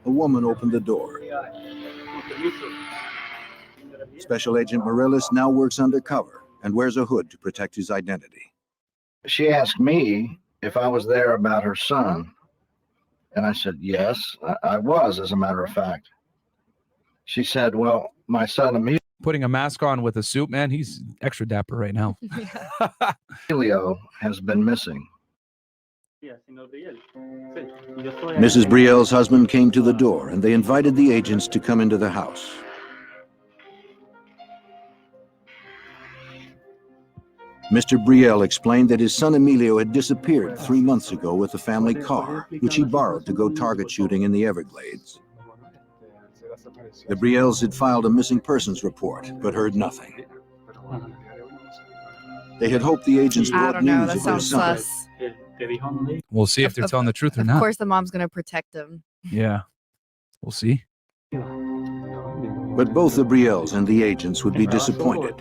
A woman opened the door. Special Agent Morales now works undercover and wears a hood to protect his identity. She asked me if I was there about her son. And I said, yes, I was, as a matter of fact. She said, well, my son putting a mask on with a suit, man, he's extra dapper right now. Emilio has been missing. Mrs. Brielle's husband came to the door and they invited the agents to come into the house. Mr. Brielle explained that his son Emilio had disappeared 3 months ago with the family car, which he borrowed to go target shooting in the Everglades. The Brielles had filed a missing persons report, but heard nothing. They had hoped the agents brought news of their son. Sus. We'll see if they're telling the truth or not. Of course the mom's gonna protect him. Yeah, we'll see. But both the Brielles and the agents would be disappointed.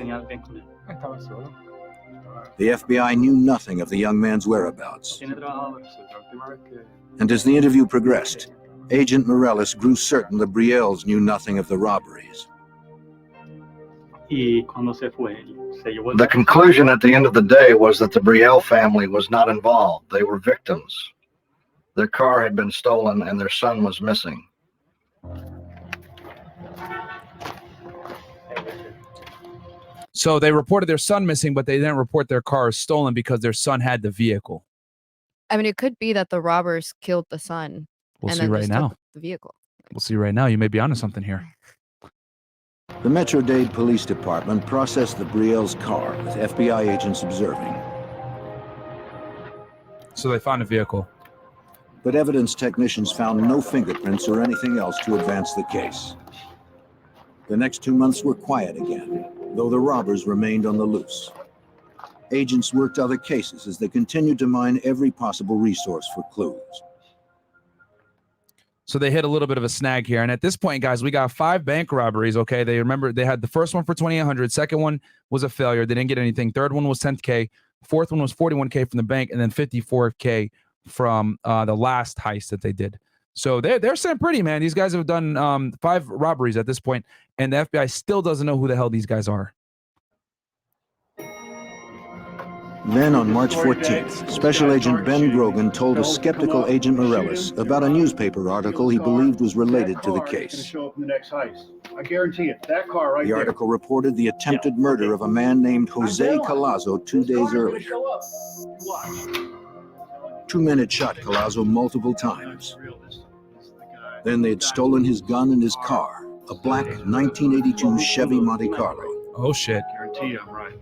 The FBI knew nothing of the young man's whereabouts. And as the interview progressed, Agent Morales grew certain the Brielles knew nothing of the robberies. The conclusion at the end of the day was that the Brielle family was not involved. They were victims. Their car had been stolen and their son was missing. So they reported their son missing, but they didn't report their car stolen because their son had the vehicle. I mean, it could be that the robbers killed the son. We'll and see then right just now. took the vehicle. We'll see right now. You may be onto something here. The Metro-Dade Police Department processed the Brielle's car with FBI agents observing. So they found a vehicle. But evidence technicians found no fingerprints or anything else to advance the case. The next 2 months were quiet again, though the robbers remained on the loose. Agents worked other cases as they continued to mine every possible resource for clues. So they hit a little bit of a snag here. And at this point, guys, we got 5 bank robberies. Okay. They had the first one for 2,800. Second one was a failure. They didn't get anything. Third one was 10K. Fourth one was 41K from the bank, and then 54K from the last heist that they did. So they're sitting pretty, man. These guys have done 5 robberies at this point, and the FBI still doesn't know who the hell these guys are. Then on March 14th, Special Agent Ben Grogan told a skeptical Agent Morales about a newspaper article he believed was related to the case. I guarantee it. That car right The article reported the attempted murder of a man named Jose Collazo 2 days earlier. 2 men had shot Collazo multiple times. Then they had stolen his gun and his car, a black 1982 Chevy Monte Carlo. Oh, shit. Guarantee you I'm right.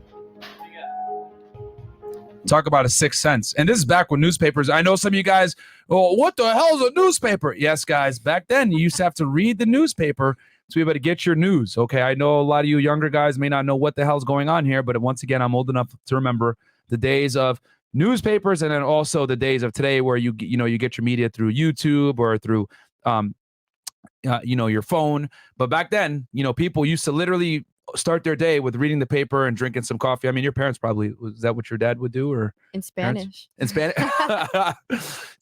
Talk about a sixth sense. And this is back with newspapers. I know some of you guys, oh, what the hell is a newspaper? Yes, guys, back then you used to have to read the newspaper to be able to get your news. Okay, I know a lot of you younger guys may not know what the hell's going on here, but once again, I'm old enough to remember the days of newspapers, and then also the days of today where you get your media through YouTube or through your phone. But back then, people used to literally start their day with reading the paper and drinking some coffee. I mean, your parents probably, was that what your dad would do? Or in Spanish? In Spanish.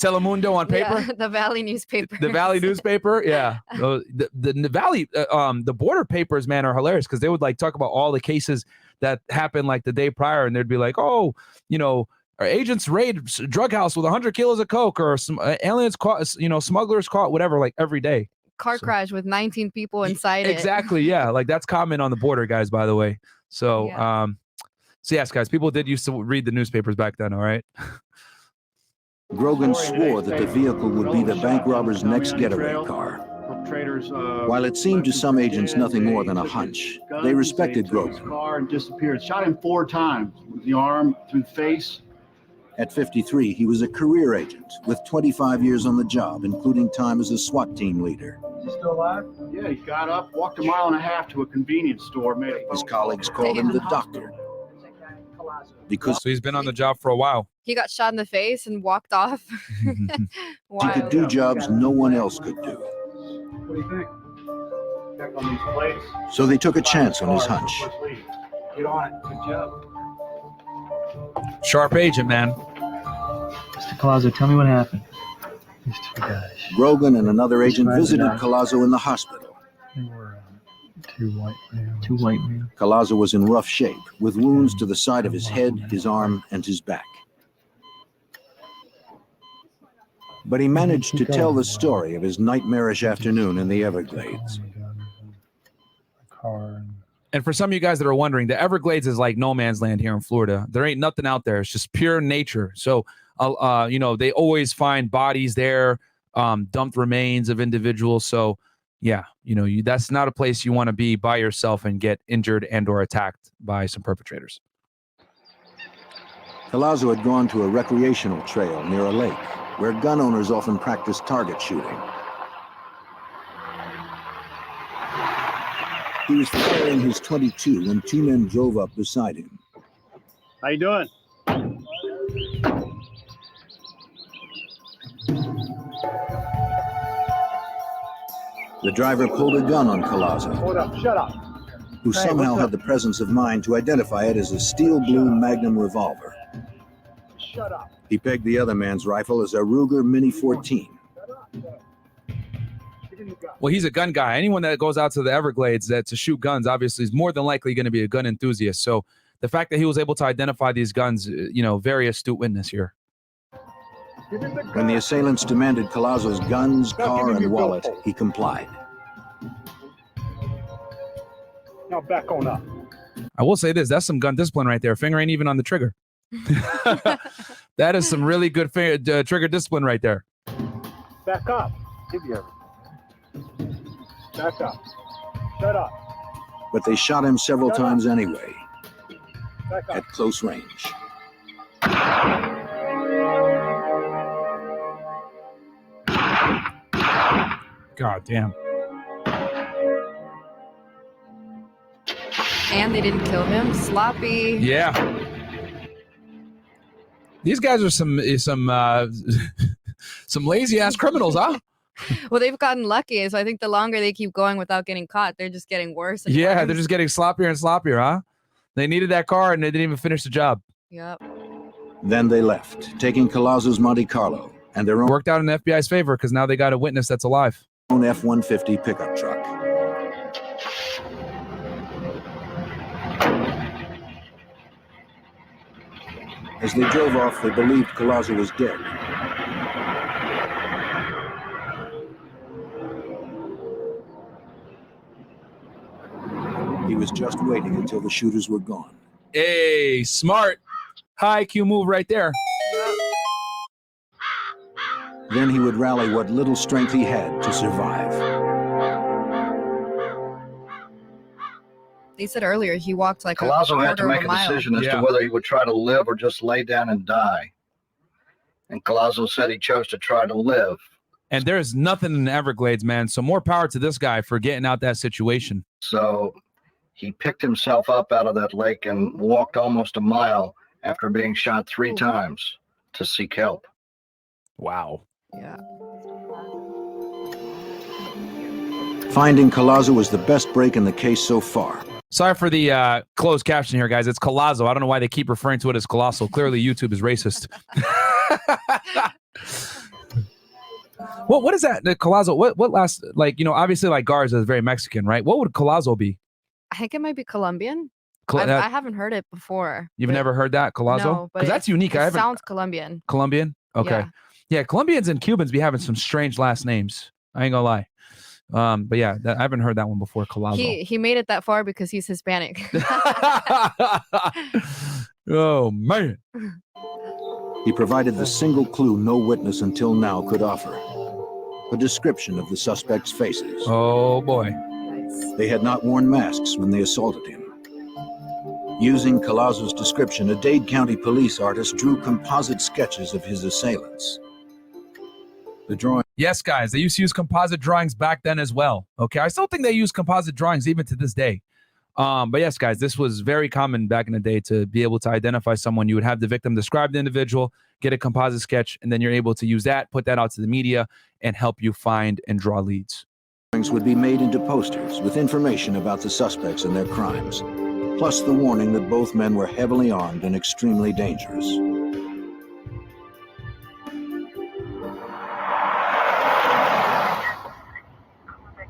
Telemundo on paper. Yeah, the Valley newspaper. The Valley newspaper. Yeah. The Valley, the border papers, man, are hilarious because they would like talk about all the cases that happened like the day prior, and they'd be like, oh, you know, our agents raid drug house with 100 kilos of coke, or some aliens caught, you know, smugglers caught, whatever, like every day. Car crash with 19 people inside it. Exactly. Yeah. Like that's common on the border, guys, by the way. So, so yes, guys, people did used to read the newspapers back then. All right. Grogan swore that the vehicle would be the bank robber's next getaway car. While it seemed to some agents nothing more than a hunch, they respected Grogan. Car and disappeared. Shot him 4 times with the arm, through the face. At 53, he was a career agent with 25 years on the job, including time as a SWAT team leader. Is he still alive? Yeah, he got up, walked a mile and a half to a convenience store, made a His colleagues called him the doctor. Because so he's been on the job for a while. He got shot in the face and walked off. He could do jobs no one else could do. What do you think? Check on these plates. So they took a chance on his hunch. Get on it. Good job. Sharp agent, man. Mr. Collazo, tell me what happened. These 2 guys. Grogan and another agent visited Collazo in the hospital. They were 2 white men. 2 white men. Collazo was in rough shape, with wounds to the side of his head, his arm, and his back. But he managed to tell the story of his nightmarish afternoon in the Everglades. And for some of you guys that are wondering, the Everglades is like no man's land here in Florida. There ain't nothing out there. It's just pure nature. So, you know, they always find bodies there, dumped remains of individuals. So, yeah, you know, that's not a place you want to be by yourself and get injured and or attacked by some perpetrators. Collazo had gone to a recreational trail near a lake, where gun owners often practice target shooting. He was firing his .22 when 2 men drove up beside him. How you doing? The driver pulled a gun on Collazo, Hold up, shut up. who somehow had the presence of mind to identify it as a steel blue Magnum revolver. Shut up. He pegged the other man's rifle as a Ruger Mini 14. Well, he's a gun guy. Anyone that goes out to the Everglades to shoot guns, obviously, is more than likely going to be a gun enthusiast. So the fact that he was able to identify these guns, you know, very astute witness here. When the assailants demanded Collazo's guns, car, and wallet, he complied. Now back on up. I will say this, that's some gun discipline right there. Finger ain't even on the trigger. That is some really good trigger discipline right there. Back up. Give you everything. Back up. Shut up. But they shot him several times anyway, Back up. at close range. God damn. And they didn't kill him. Sloppy. Yeah. These guys are some lazy ass criminals, huh? Well, they've gotten lucky, so I think the longer they keep going without getting caught, they're just getting worse. And Yeah, worse. they're just getting sloppier and sloppier, huh? They needed that car and they didn't even finish the job. Yep. Then they left, taking Collazo's Monte Carlo and their own Worked out in the FBI's favor because now they got a witness that's alive. F-150 pickup truck. As they drove off, they believed Collazo was dead. He was just waiting until the shooters were gone. Hey, smart. High IQ move right there. Then he would rally what little strength he had to survive. They said earlier he walked like Collazo a had to quarter make of a mile. decision as to whether he would try to live or just lay down and die. And Collazo said he chose to try to live. And there's nothing in the Everglades, man. So more power to this guy for getting out that situation. So he picked himself up out of that lake and walked almost a mile after being shot 3 times to seek help. Wow. Yeah. Finding Collazo was the best break in the case so far. Sorry for the closed caption here, guys. It's Colossal. I don't know why they keep referring to it as Colossal. Clearly, YouTube is racist. What is that? The Colossal. What last, like, you know, obviously like Garza is very Mexican, right? What would Colossal be? I think it might be Colombian. I haven't heard it before. You've never heard that, Colossal? No, but because that's unique. It sounds Colombian. Colombian? Okay. Yeah, Colombians and Cubans be having some strange last names. I ain't gonna lie. But yeah, I haven't heard that one before. Colossal. He made it that far because he's Hispanic. Oh man. He provided the single clue no witness until now could offer. A description of the suspects' faces. Oh boy. They had not worn masks when they assaulted him. Using Colazzo's description, a Dade County police artist drew composite sketches of his assailants. The drawing. Yes, guys, they used to use composite drawings back then as well. Okay, I still think they use composite drawings even to this day. But yes, guys, this was very common back in the day to be able to identify someone. You would have the victim describe the individual, get a composite sketch, and then you're able to use that, put that out to the media, and help you find and draw leads. Would be made into posters with information about the suspects and their crimes, plus the warning that both men were heavily armed and extremely dangerous.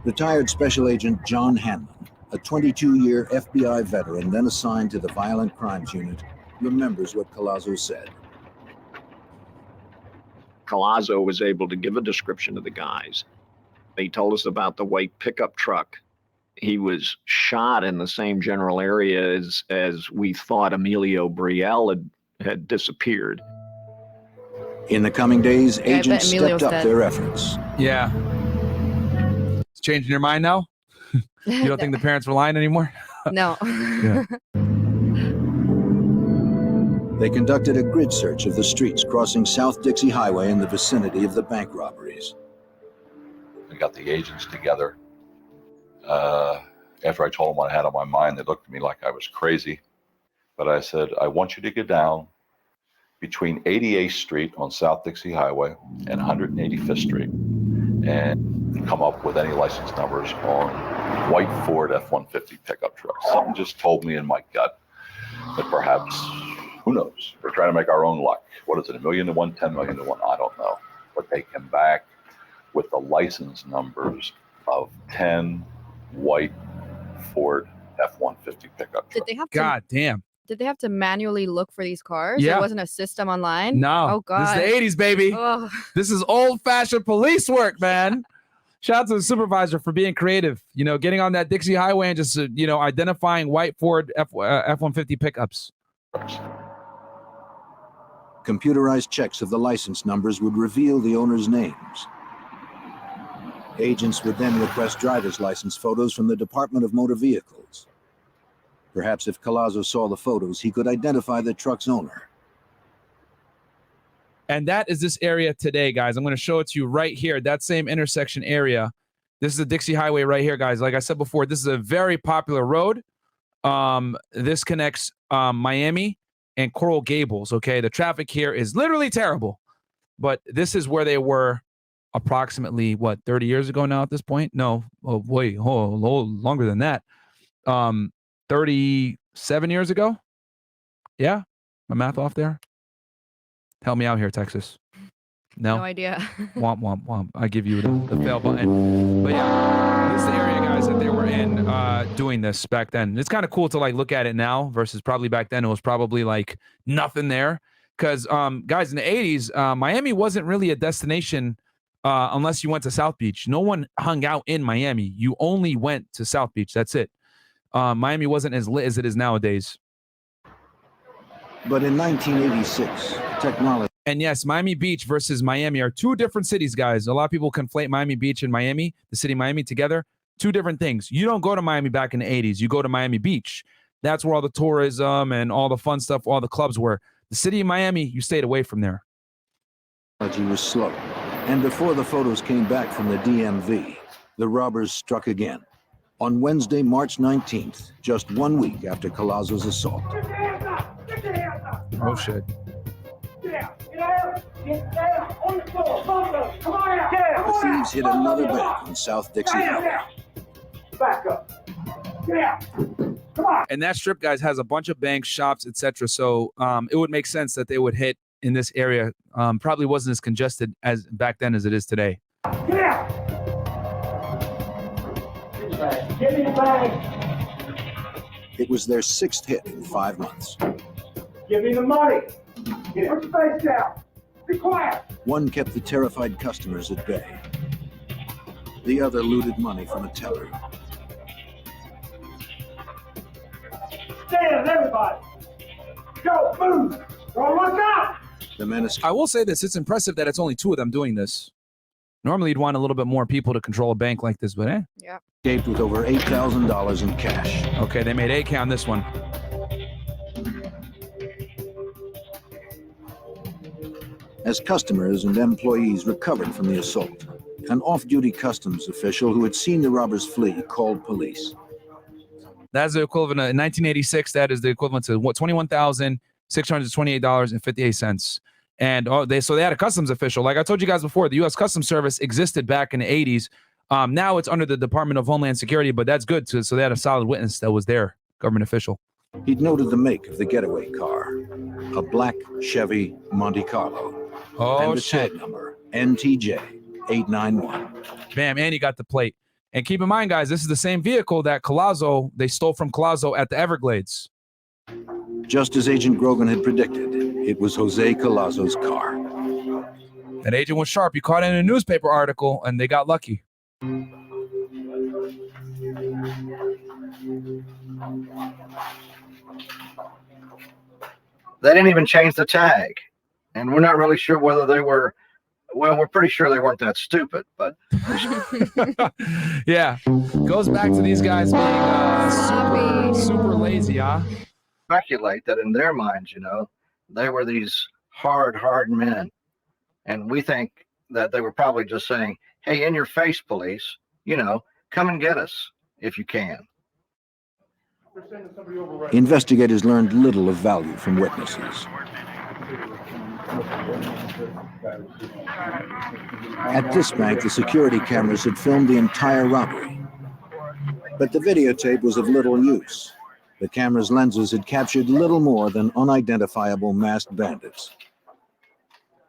Retired Special Agent John Hanlon, a 22-year FBI veteran then assigned to the Violent Crimes Unit, remembers what Colazzo said. Colazzo was able to give a description of the guys. He told us about the white pickup truck. He was shot in the same general area as we thought Emilio Brielle had disappeared. In the coming days, agents stepped up their efforts. Yeah. It's changing your mind now? You don't think the parents were lying anymore? No. Yeah. They conducted a grid search of the streets crossing South Dixie Highway in the vicinity of the bank robberies. We got the agents together. After I told them what I had on my mind, they looked at me like I was crazy. But I said, I want you to get down between 88th Street on South Dixie Highway and 185th Street and come up with any license numbers on white Ford F-150 pickup trucks. Something just told me in my gut that perhaps, who knows, we're trying to make our own luck. What is it, 1 million to 1, 10 million to 1? I don't know. But they came back with the license numbers of 10 white Ford F-150 pickup trucks. Did they have God damn. Did they have to manually look for these cars? Yeah. There wasn't a system online? No. Oh, God. This is the 80s, baby. Ugh. This is old-fashioned police work, man. Shout out to the supervisor for being creative. You know, getting on that Dixie Highway and just, you know, identifying white Ford F-150 pickups. Computerized checks of the license numbers would reveal the owners' names. Agents would then request driver's license photos from the Department of Motor Vehicles. Perhaps if Colazzo saw the photos, he could identify the truck's owner. And that is this area today, guys. I'm going to show it to you right here, that same intersection area. This is the Dixie Highway right here, guys. Like I said before, this is a very popular road. This connects Miami and Coral Gables, okay? The traffic here is literally terrible. But this is where they were approximately, what, 30 years ago now at this point? No, longer than that. 37 years ago? Yeah? My math off there? Help me out here, Texas. No idea. Womp, womp, womp. I give you the fail button. But yeah, this is the area, guys, that they were in doing this back then. It's kind of cool to like look at it now versus probably back then. It was probably like nothing there. Because, guys, in the 80s, Miami wasn't really a destination unless you went to South Beach. No one hung out in Miami. You only went to South Beach. That's it. Miami wasn't as lit as it is nowadays. But in 1986, technology. And yes, Miami Beach versus Miami are two different cities, guys. A lot of people conflate Miami Beach and Miami, the city Miami, together. Two different things. You don't go to Miami back in the 80s. You go to Miami Beach. That's where all the tourism and all the fun stuff, all the clubs were. The city of Miami, you stayed away from there. Technology was slow. And before the photos came back from the DMV, the robbers struck again. On Wednesday, March 19th, just 1 week after Colazzo's assault. Oh, shit. The thieves hit another bank on South Dixie Highway. Back up. Get out. And that strip, guys, has a bunch of banks, shops, etc. So it would make sense that they would hit in this area. Probably wasn't as congested as back then as it is today. Yeah. Give me the bag. It was their 6th hit in 5 months. Give me the money. Put your face down. Be quiet. One kept the terrified customers at bay. The other looted money from a teller. Stand, everybody. Go, move. Or look out. The menace. I will say this: it's impressive that it's only 2 of them doing this. Normally, you'd want a little bit more people to control a bank like this, but Yeah. Escaped with over $8,000 in cash. Okay, they made 8K on this one. As customers and employees recovered from the assault, an off-duty customs official who had seen the robbers flee called police. That's the equivalent of, in 1986, that is the equivalent to what, $21,628.58. And they had a customs official. Like I told you guys before, the U.S. Customs Service existed back in the 80s. Now it's under the Department of Homeland Security, but that's good too. So they had a solid witness that was there, government official. He'd noted the make of the getaway car, a black Chevy Monte Carlo. And the tag number, NTJ891. Bam, and you got the plate. And keep in mind, guys, this is the same vehicle that they stole from Collazo at the Everglades. Just as Agent Grogan had predicted, it was Jose Collazo's car. That agent was sharp. He caught it in a newspaper article, and they got lucky. They didn't even change the tag. And we're not really sure whether they were, well, we're pretty sure they weren't that stupid, but. Yeah. Goes back to these guys being super lazy, huh? Speculate that in their minds, they were these hard men. And we think that they were probably just saying, hey, in your face, police, come and get us if you can. Investigators learned little of value from witnesses. At this bank, the security cameras had filmed the entire robbery. But the videotape was of little use. The camera's lenses had captured little more than unidentifiable masked bandits.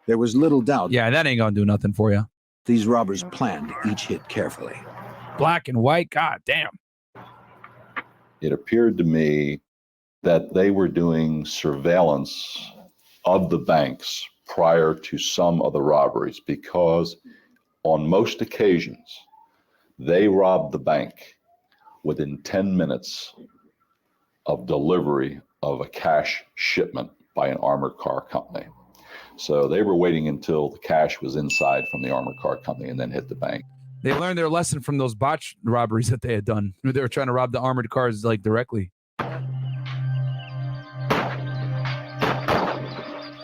There was little doubt. Yeah, that ain't gonna do nothing for you. These robbers planned each hit carefully. Black and white, god damn. It appeared to me that they were doing surveillance of the banks prior to some of the robberies, because on most occasions, they robbed the bank within 10 minutes of delivery of a cash shipment by an armored car company. So they were waiting until the cash was inside from the armored car company and then hit the bank. They learned their lesson from those botched robberies that they had done. They were trying to rob the armored cars like directly.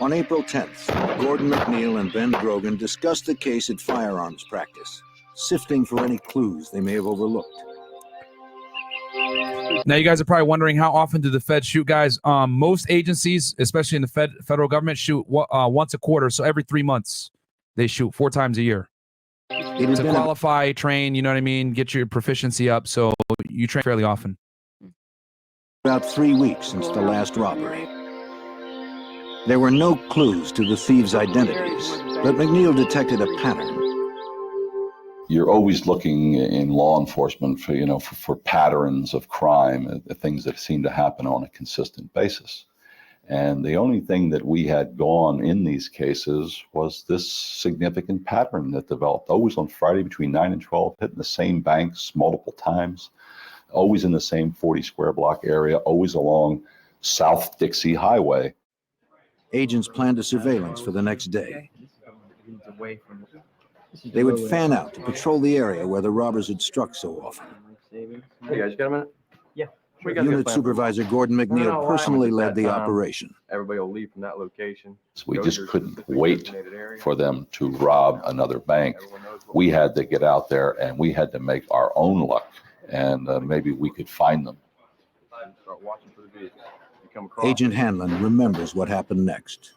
On April 10th, Gordon McNeil and Ben Grogan discussed the case at firearms practice, sifting for any clues they may have overlooked. Now, you guys are probably wondering, how often do the feds shoot, guys? Most agencies, especially in the federal government, shoot once a quarter. So every 3 months, they shoot 4 times a year. To qualify, train, you know what I mean? Get your proficiency up. So you train fairly often. About 3 weeks since the last robbery. There were no clues to the thieves' identities, but McNeil detected a pattern. You're always looking in law enforcement for patterns of crime, things that seem to happen on a consistent basis. And the only thing that we had gone in these cases was this significant pattern that developed, always on Friday between 9 and 12, hitting the same banks multiple times, always in the same 40 square block area, always along South Dixie Highway. Agents planned a surveillance for the next day. They would fan out to patrol the area where the robbers had struck so often. Hey guys, got a minute? Yeah. Unit Supervisor Gordon McNeil personally led the operation. Everybody will leave from that location. So we just couldn't wait for them to rob another bank. We had to get out there and we had to make our own luck, and maybe we could find them. Start watching for the vehicle. Agent Hanlon remembers what happened next.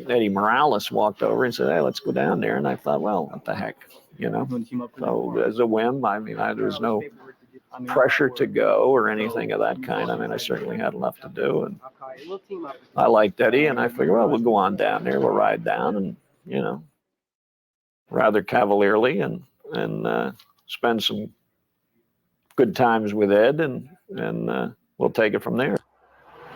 Eddie Morales walked over and said, hey, let's go down there. And I thought, well, what the heck, So as a whim, I mean, there was no pressure to go or anything of that kind. I mean, I certainly had enough to do, and I liked Eddie, and I figured, well, we'll go on down there, we'll ride down, and you know, rather cavalierly, and spend some good times with Ed, and we'll take it from there.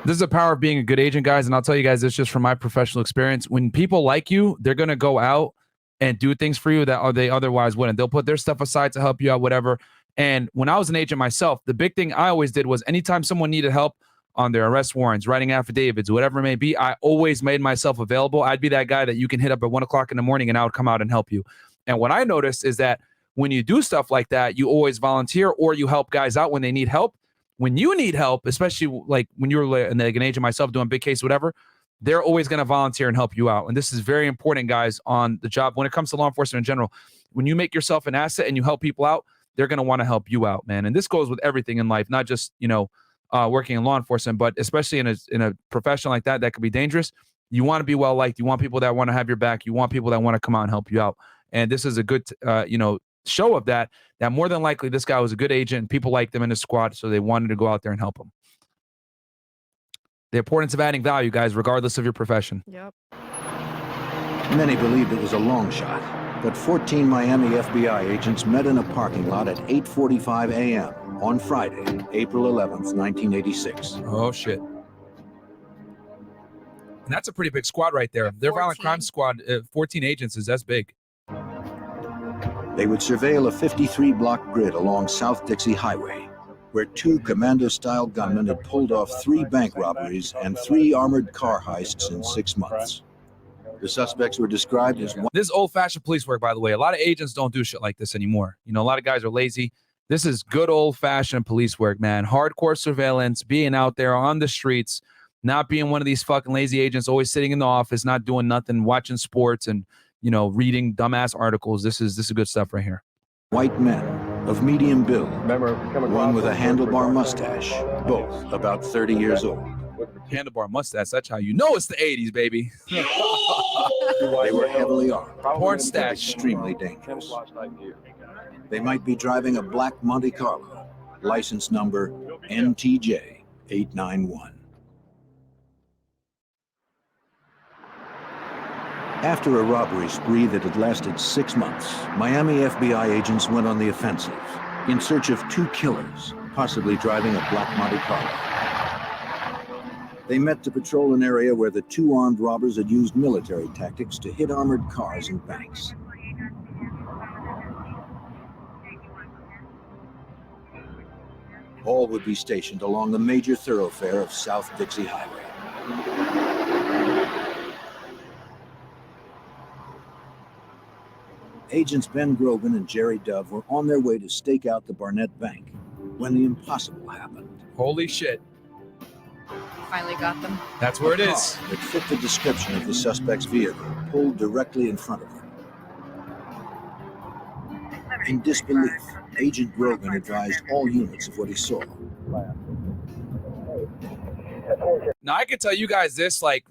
This is the power of being a good agent, guys, and I'll tell you guys this just from my professional experience. When people like you, they're gonna go out and do things for you that they otherwise wouldn't. They'll put their stuff aside to help you out, whatever. And when I was an agent myself, the big thing I always did was anytime someone needed help on their arrest warrants, writing affidavits, whatever it may be, I always made myself available. I'd be that guy that you can hit up at 1 o'clock in the morning and I would come out and help you. And what I noticed is that when you do stuff like that, you always volunteer or you help guys out when they need help. When you need help, especially like when you're like an agent myself doing big case, whatever, they're always going to volunteer and help you out. And this is very important, guys, on the job. When it comes to law enforcement in general, when you make yourself an asset and you help people out, they're going to want to help you out, man. And this goes with everything in life, not just, you know, working in law enforcement, but especially in a profession like that could be dangerous. You want to be well liked. You want people that want to have your back. You want people that want to come out and help you out. And this is a good, you know, show of that more than likely this guy was a good agent and people liked him in his squad, so they wanted to go out there and help him. The importance of adding value, guys, regardless of your profession. Yep. Many believed it was a long shot, but 14 Miami FBI agents met in a parking lot at 8:45 a.m. on Friday, April 11th, 1986. Oh, shit. And that's a pretty big squad right there. Their violent crime squad, 14 agents, that's big. They would surveil a 53-block grid along South Dixie Highway, where 2 commando-style gunmen had pulled off 3 bank robberies and 3 armored car heists in 6 months. The suspects were described as... This is old-fashioned police work, by the way. A lot of agents don't do shit like this anymore. You know, a lot of guys are lazy. This is good old-fashioned police work, man. Hardcore surveillance, being out there on the streets, not being one of these fucking lazy agents always sitting in the office, not doing nothing, watching sports and, you know, reading dumbass articles. This is good stuff right here. White men of medium build, one with a handlebar mustache, both about 30 years old. Handlebar mustache, that's how you know it's the 80s, baby. They were heavily armed, porn stash, extremely dangerous. They might be driving a black Monte Carlo, license number NTJ 891. After a robbery spree that had lasted 6 months, Miami FBI agents went on the offensive in search of 2 killers, possibly driving a black Monte Carlo. They met to patrol an area where the 2 armed robbers had used military tactics to hit armored cars and banks. All would be stationed along the major thoroughfare of South Dixie Highway. Agents Ben Grogan and Jerry Dove were on their way to stake out the Barnett Bank when the impossible happened. Holy shit. Finally got them. That's where it is. That fit the description of the suspect's vehicle pulled directly in front of them. In disbelief, Agent Grogan advised all units of what he saw. Now, I can tell you guys this, like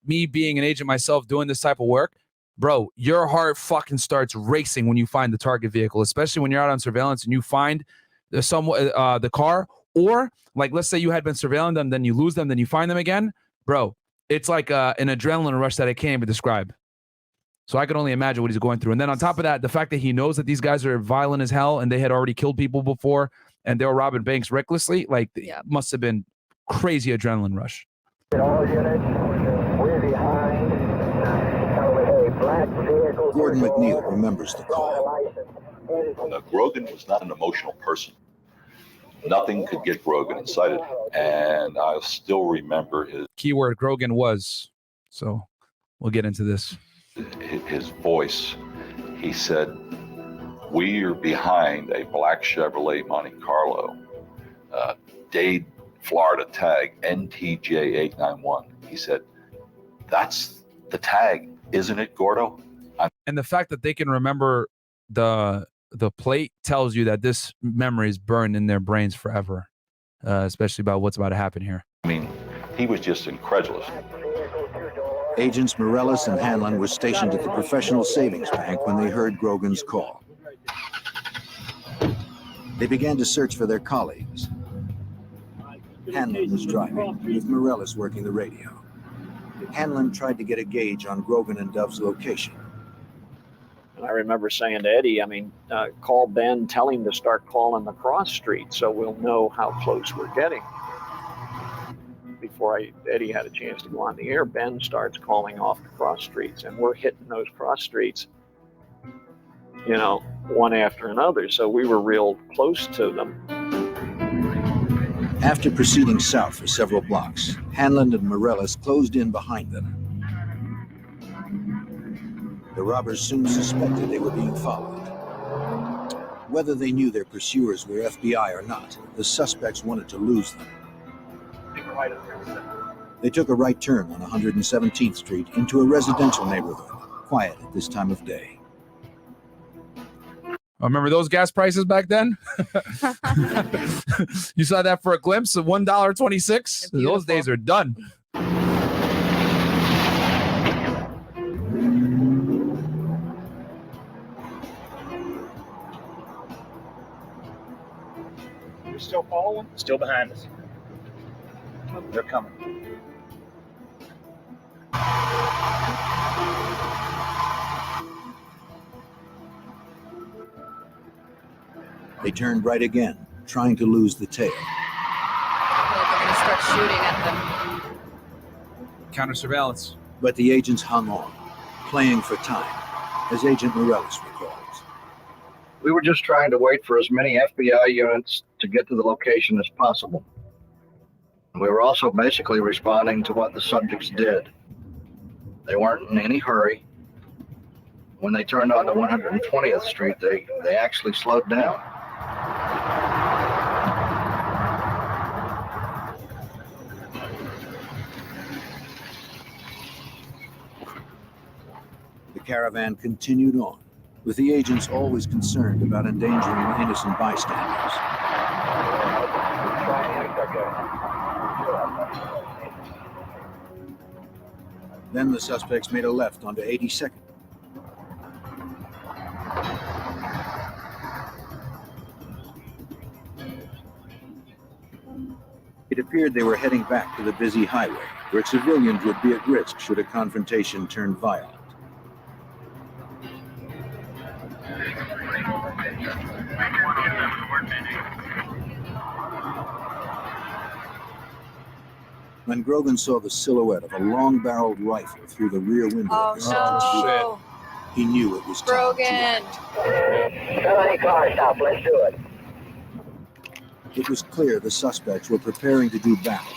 me being an agent myself doing this type of work, bro, your heart fucking starts racing when you find the target vehicle, especially when you're out on surveillance and you find the car, or like, let's say you had been surveilling them, then you lose them, then you find them again, bro. It's like an adrenaline rush that I can't even describe. So I can only imagine what he's going through. And then on top of that, the fact that he knows that these guys are violent as hell and they had already killed people before and they were robbing banks recklessly, like, yeah, must have been crazy adrenaline rush. Gordon McNeil remembers the call. Grogan was not an emotional person. Nothing could get Grogan excited. And I still remember his... Keyword Grogan was. So we'll get into this. His voice. He said, "We are behind a black Chevrolet Monte Carlo, Dade, Florida tag, NTJ 891. He said, "That's the tag, isn't it, Gordo?" And the fact that they can remember the plate tells you that this memory is burned in their brains forever, especially about what's about to happen here. I mean, he was just incredulous. Agents Morellis and Hanlon were stationed at the Professional Savings Bank when they heard Grogan's call. They began to search for their colleagues. Hanlon was driving, with Morellis working the radio. Hanlon tried to get a gauge on Grogan and Dove's location. And I remember saying to Eddie, call Ben, tell him to start calling the cross streets so we'll know how close we're getting. Before Eddie had a chance to go on the air, Ben starts calling off the cross streets, and we're hitting those cross streets, one after another. So we were real close to them. After proceeding south for several blocks, Hanlon and Morellis closed in behind them. The robbers soon suspected they were being followed. Whether they knew their pursuers were FBI or not, the suspects wanted to lose them. They took a right turn on 117th Street into a residential neighborhood, quiet at this time of day. Remember those gas prices back then? You saw that for a glimpse of $1.26? Those days are done. You're still following? Still behind us. They're coming. They turned right again, trying to lose the tail. They're going to start shooting at them. Counter surveillance. But the agents hung on, playing for time, as Agent Morellis recalls. We were just trying to wait for as many FBI units to get to the location as possible. We were also basically responding to what the subjects did. They weren't in any hurry. When they turned onto 120th Street, they actually slowed down. The caravan continued on, with the agents always concerned about endangering innocent bystanders. Then the suspects made a left onto 82nd. It appeared they were heading back to the busy highway, where civilians would be at risk should a confrontation turn violent. When Grogan saw the silhouette of a long-barreled rifle through the rear window of the sergeant's Jeep, he knew it was time Grogan. to act. How many cars stop? Let's do it. It was clear the suspects were preparing to do battle.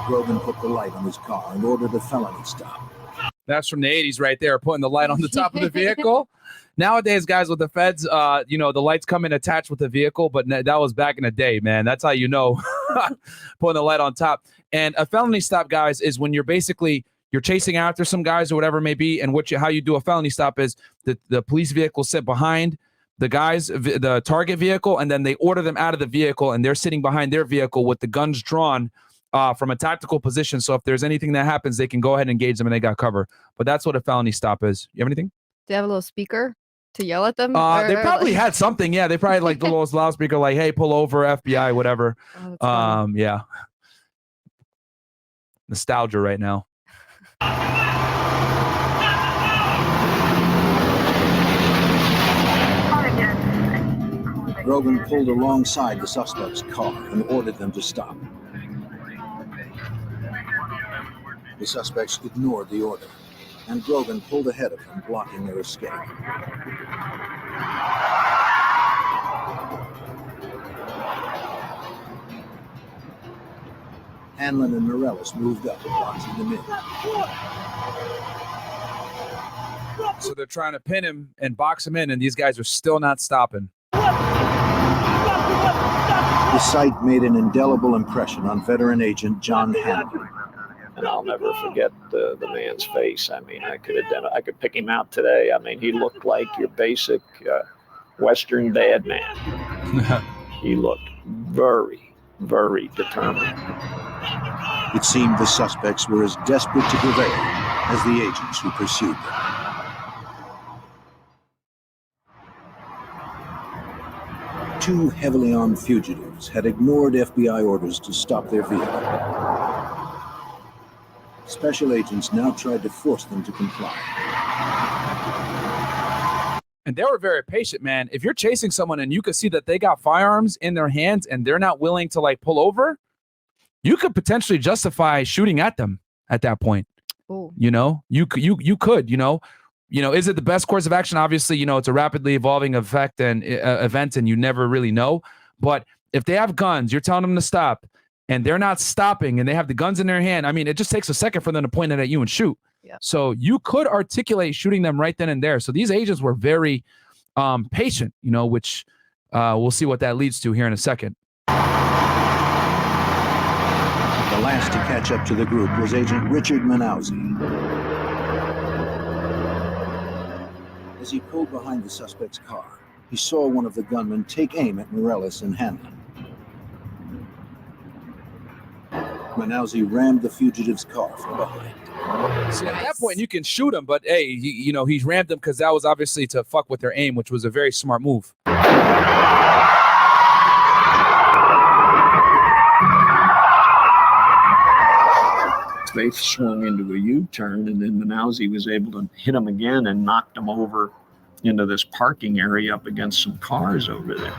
Grogan put the light on his car and ordered a felony stop. That's from the 80s right there, putting the light on the top of the vehicle. Nowadays, guys, with the feds, the lights come in attached with the vehicle, but that was back in the day, man. That's how you know, putting the light on top. And a felony stop, guys, is when you're chasing after some guys or whatever it may be, and how you do a felony stop is the police vehicle sit behind the guys, the target vehicle, and then they order them out of the vehicle, and they're sitting behind their vehicle with the guns drawn from a tactical position. So if there's anything that happens, they can go ahead and engage them and they got cover. But that's what a felony stop is. You have anything? Do you have a little speaker to yell at them? They probably had something. Yeah, they probably like the little loudspeaker, like, "Hey, pull over, FBI, whatever." Yeah. Nostalgia right now. Grogan pulled alongside the suspect's car and ordered them to stop. The suspects ignored the order, and Grogan pulled ahead of them, blocking their escape. Hanlon and Morellis moved up, boxing them in. So they're trying to pin him and box him in, and these guys are still not stopping. The sight made an indelible impression on veteran agent John Hanlon. And I'll never forget the man's face. I mean, I could pick him out today. I mean, he looked like your basic Western bad man. He looked very, very determined. It seemed the suspects were as desperate to prevail as the agents who pursued them. Two heavily armed fugitives had ignored FBI orders to stop their vehicle. Special agents now tried to force them to comply. And they were very patient, man. If you're chasing someone and you could see that they got firearms in their hands and they're not willing to like pull over, you could potentially justify shooting at them at that point. Ooh. You know, you could, is it the best course of action? Obviously, it's a rapidly evolving event and you never really know. But if they have guns, you're telling them to stop and they're not stopping and they have the guns in their hand. I mean, it just takes a second for them to point it at you and shoot. Yeah. So you could articulate shooting them right then and there. So these agents were very patient, which we'll see what that leads to here in a second. The last to catch up to the group was Agent Richard Manauzi. As he pulled behind the suspect's car, he saw one of the gunmen take aim at Morales and Hanlon. Manauzi rammed the fugitive's car from behind. See, at that point, you can shoot him, but hey, he's rammed them because that was obviously to fuck with their aim, which was a very smart move. They swung into a U-turn, and then Manauzi was able to hit him again and knocked him over into this parking area up against some cars over there.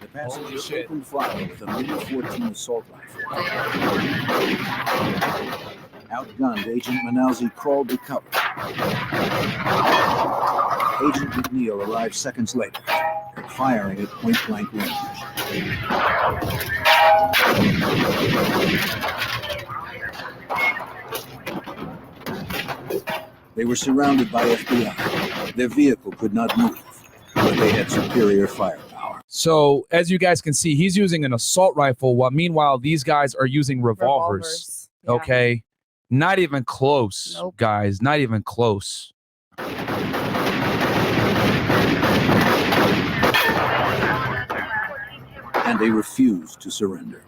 The passenger opened fire with a MIN-14 assault rifle. Outgunned, Agent Manauzi crawled to cover. Agent McNeil arrived seconds later, firing at point-blank range. They were surrounded by FBI. Their vehicle could not move, but they had superior firepower. So, as you guys can see, he's using an assault rifle, while meanwhile, these guys are using revolvers. Yeah. Okay? Not even close, Nope. guys. Not even close. And they refused to surrender.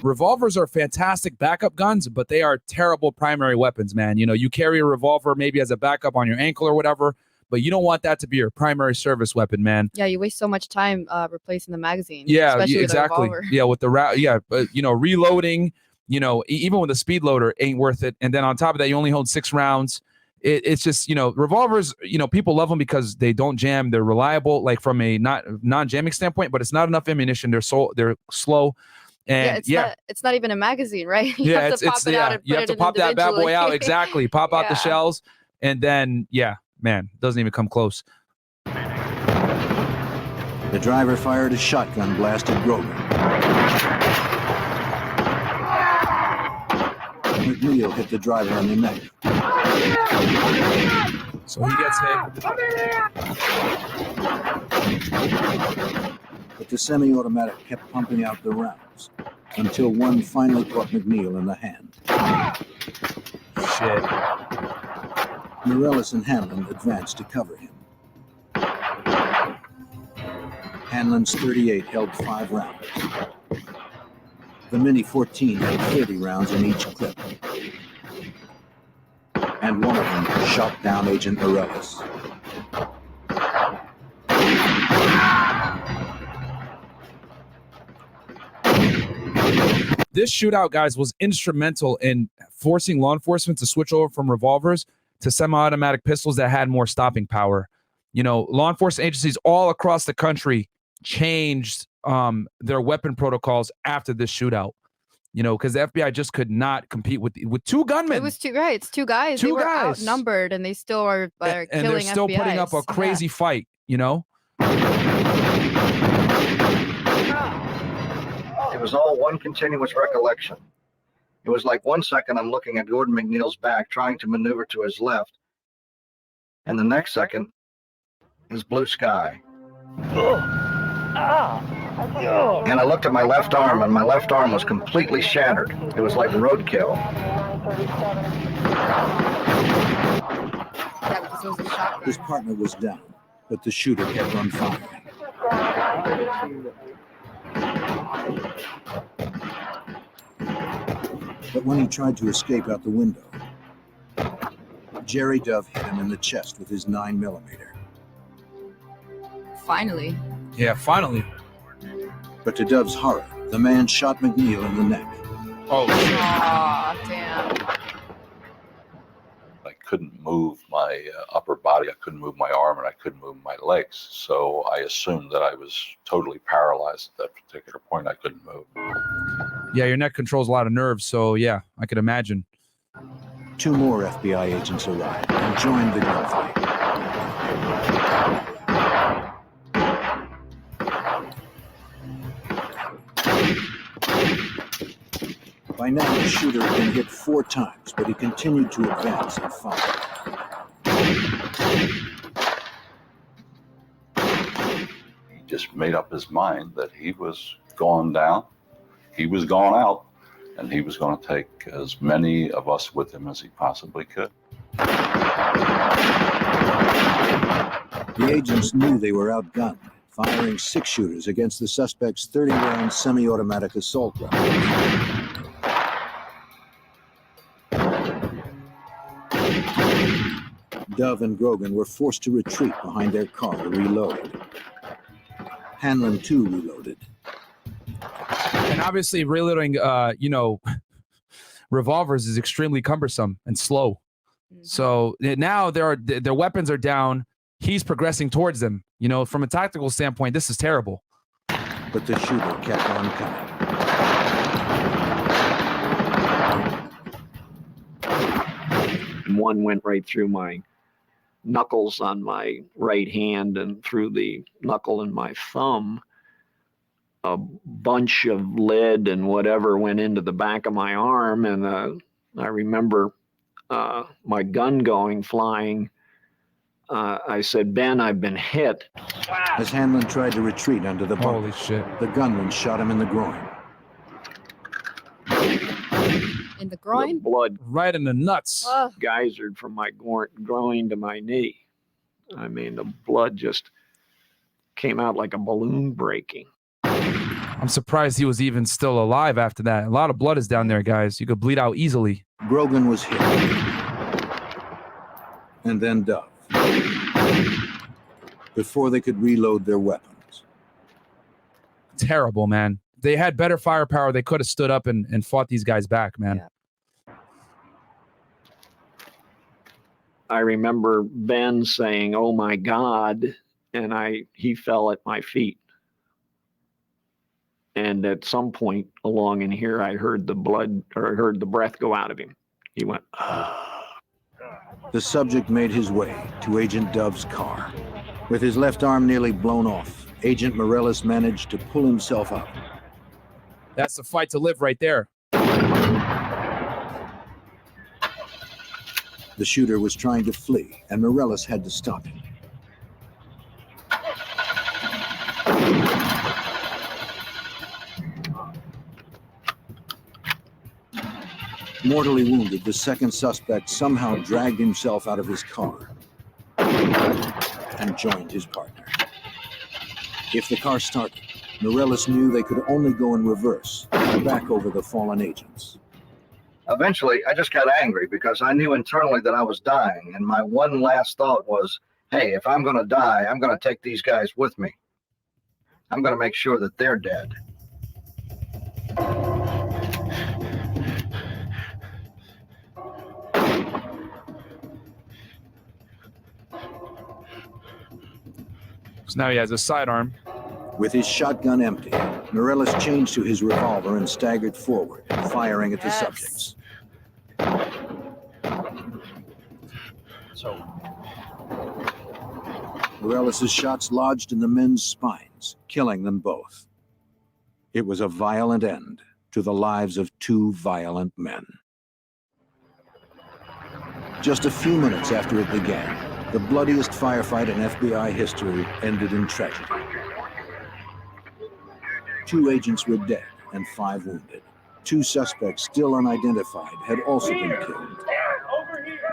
Revolvers are fantastic backup guns, but they are terrible primary weapons, man. You carry a revolver maybe as a backup on your ankle or whatever, but you don't want that to be your primary service weapon, man. Yeah, you waste so much time replacing the magazine. Yeah, especially with a exactly. revolver. Yeah, with the but reloading, even with a speed loader ain't worth it. And then on top of that, you only hold 6 rounds. It's just, revolvers, people love them because they don't jam. They're reliable, like from a non-jamming standpoint, but it's not enough ammunition. They're slow. And it's not even a magazine, right? You yeah, have to pop it out and you have to pop that bad boy out. Exactly. Pop out the shells. And then, man, doesn't even come close. The driver fired a shotgun blast at Grover. McNeil hit the driver on the neck. So he gets hit. But the semi-automatic kept pumping out the rounds until one finally caught McNeil in the hand. Shit. Morales and Hanlon advanced to cover him. Hanlon's .38 held 5 rounds. The Mini-14 had 30 rounds in each clip. And one of them shot down Agent Morales. This shootout, guys, was instrumental in forcing law enforcement to switch over from revolvers to semi-automatic pistols that had more stopping power. Law enforcement agencies all across the country changed their weapon protocols after this shootout. Because the FBI just could not compete with 2 gunmen. It was it's 2 guys. They were outnumbered, and they still are killing and they're still FBIs. putting up a crazy fight. It was all one continuous recollection. It was like 1 second I'm looking at Gordon McNeil's back, trying to maneuver to his left, and the next second is blue sky. And I looked at my left arm, and my left arm was completely shattered. It was like roadkill. His partner was down, but the shooter kept on firing. But when he tried to escape out the window, Jerry Dove hit him in the chest with his 9mm. Finally. Yeah, finally. But to Dove's horror, the man shot McNeil in the neck. Oh, shit. Aw, damn. I couldn't move my upper body, I couldn't move my arm, and I couldn't move my legs. So I assumed that I was totally paralyzed at that particular point. I couldn't move. Yeah, your neck controls a lot of nerves, so yeah, I could imagine. 2 more FBI agents arrived and joined the gunfight. By now, the shooter had been hit 4 times, but he continued to advance and fire. He just made up his mind that he was going down, he was going out, and he was going to take as many of us with him as he possibly could. The agents knew they were outgunned, firing 6 shooters against the suspect's 30-round semi-automatic assault rifle. Dove and Grogan were forced to retreat behind their car to reload. Hanlon, too, reloaded. And obviously, reloading, revolvers is extremely cumbersome and slow. So now their weapons are down. He's progressing towards them. You know, from a tactical standpoint, this is terrible. But the shooter kept on coming. One went right through my knuckles on my right hand and through the knuckle in my thumb. A bunch of lead and whatever went into the back of my arm, and I remember my gun going flying. I said, "Ben, I've been hit." As Hanlon tried to retreat under the bumper, holy shit, the gunman shot him in the groin. In the groin? The blood right in the nuts. Geysered from my groin to my knee. I mean, the blood just came out like a balloon breaking. I'm surprised he was even still alive after that. A lot of blood is down there, guys. You could bleed out easily. Grogan was hit. And then Dove. Before they could reload their weapons. Terrible, man. They had better firepower. They could have stood up and fought these guys back, man. Yeah. I remember Ben saying, "Oh my God," and he fell at my feet. And at some point along in here, I heard the blood, or I heard the breath go out of him. He went, The subject made his way to Agent Dove's car. With his left arm nearly blown off, Agent Morellis managed to pull himself up. That's the fight to live right there. The shooter was trying to flee, and Morellis had to stop him. Mortally wounded, the second suspect somehow dragged himself out of his car and joined his partner. If the car started, Morellis knew they could only go in reverse, back over the fallen agents. Eventually, I just got angry because I knew internally that I was dying, and my one last thought was, hey, if I'm going to die, I'm going to take these guys with me. I'm going to make sure that they're dead. So now he has a sidearm. With his shotgun empty, Morellis changed to his revolver and staggered forward, firing at the subjects. Morellis' shots lodged in the men's spines, killing them both. It was a violent end to the lives of 2 violent men. Just a few minutes after it began, the bloodiest firefight in FBI history ended in tragedy. 2 agents were dead and 5 wounded. 2 suspects still unidentified had also been killed.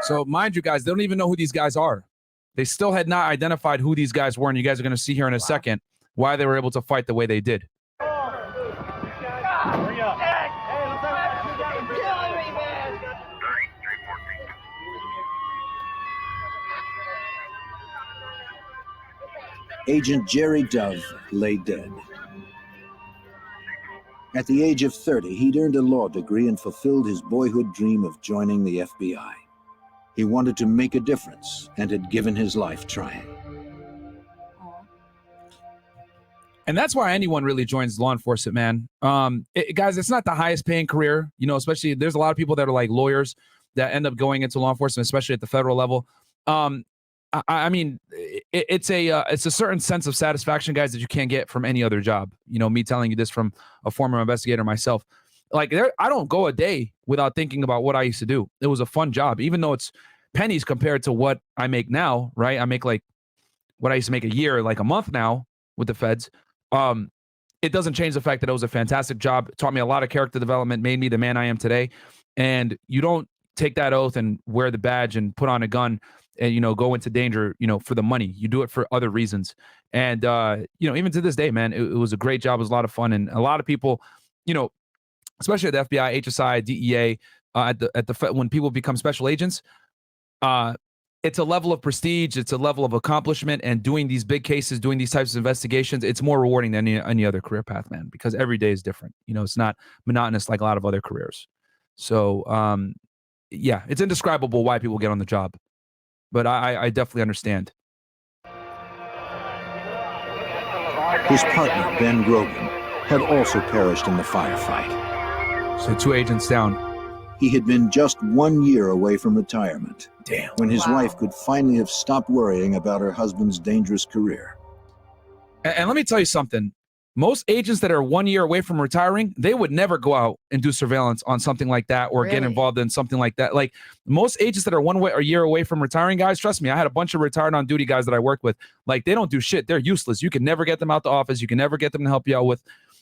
So mind you guys, they don't even know who these guys are. They still had not identified who these guys were, and you guys are going to see here in a second why they were able to fight the way they did. Agent Jerry Dove lay dead. At the age of 30, he'd earned a law degree and fulfilled his boyhood dream of joining the FBI. He wanted to make a difference and had given his life trying. And that's why anyone really joins law enforcement, man. Guys, it's not the highest paying career, you know, especially there's a lot of people that are like lawyers that end up going into law enforcement, especially at the federal level. I mean, it's a certain sense of satisfaction, guys, that you can't get from any other job. You know, me telling you this from a former investigator myself. Like, I don't go a day without thinking about what I used to do. It was a fun job, even though it's pennies compared to what I make now, right? I make like what I used to make a year, like a month now with the feds. It doesn't change the fact that it was a fantastic job. It taught me a lot of character development, made me the man I am today. And you don't take that oath and wear the badge and put on a gun and, you know, go into danger, you know, for the money. You do it for other reasons. And, you know, even to this day, man, it was a great job. It was a lot of fun. And a lot of people, you know, especially at the FBI, HSI, DEA, when people become special agents, it's a level of prestige, it's a level of accomplishment, and doing these big cases, doing these types of investigations, it's more rewarding than any other career path, man, because every day is different. You know, it's not monotonous like a lot of other careers. So, yeah, it's indescribable why people get on the job, but I definitely understand. His partner, Ben Grogan, had also perished in the firefight. So 2 agents down. He had been just 1 year away from retirement. Damn. When his wife could finally have stopped worrying about her husband's dangerous career. And let me tell you something. Most agents that are 1 year away from retiring, they would never go out and do surveillance on something like that or get involved in something like that. Like most agents that are a year away from retiring, guys, trust me, I had a bunch of retired on duty guys that I worked with. Like they don't do shit. They're useless. You can never get them out the office. You can never get them to help you out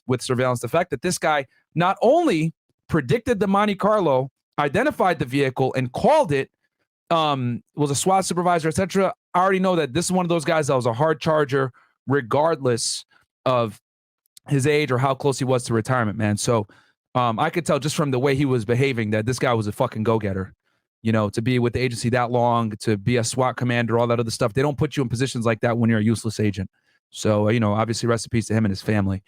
with surveillance. The fact that this guy not only predicted the Monte Carlo, identified the vehicle, and called it, was a SWAT supervisor, etc. I already know that this is one of those guys that was a hard charger, regardless of his age or how close he was to retirement, man. So I could tell just from the way he was behaving that this guy was a fucking go-getter. You know, to be with the agency that long, to be a SWAT commander, all that other stuff. They don't put you in positions like that when you're a useless agent. So, you know, obviously rest in peace to him and his family.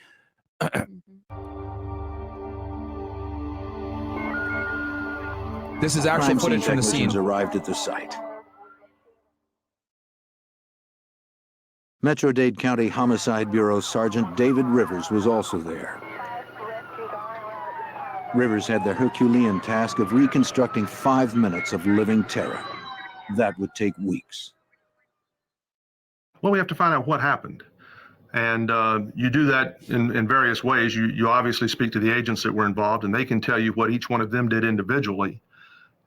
This is actual footage from the scene. Arrived at the site. Metro-Dade County Homicide Bureau Sergeant David Rivers was also there. Rivers had the Herculean task of reconstructing 5 minutes of living terror. That would take weeks. Well, we have to find out what happened. And you do that in various ways. You obviously speak to the agents that were involved, and they can tell you what each one of them did individually.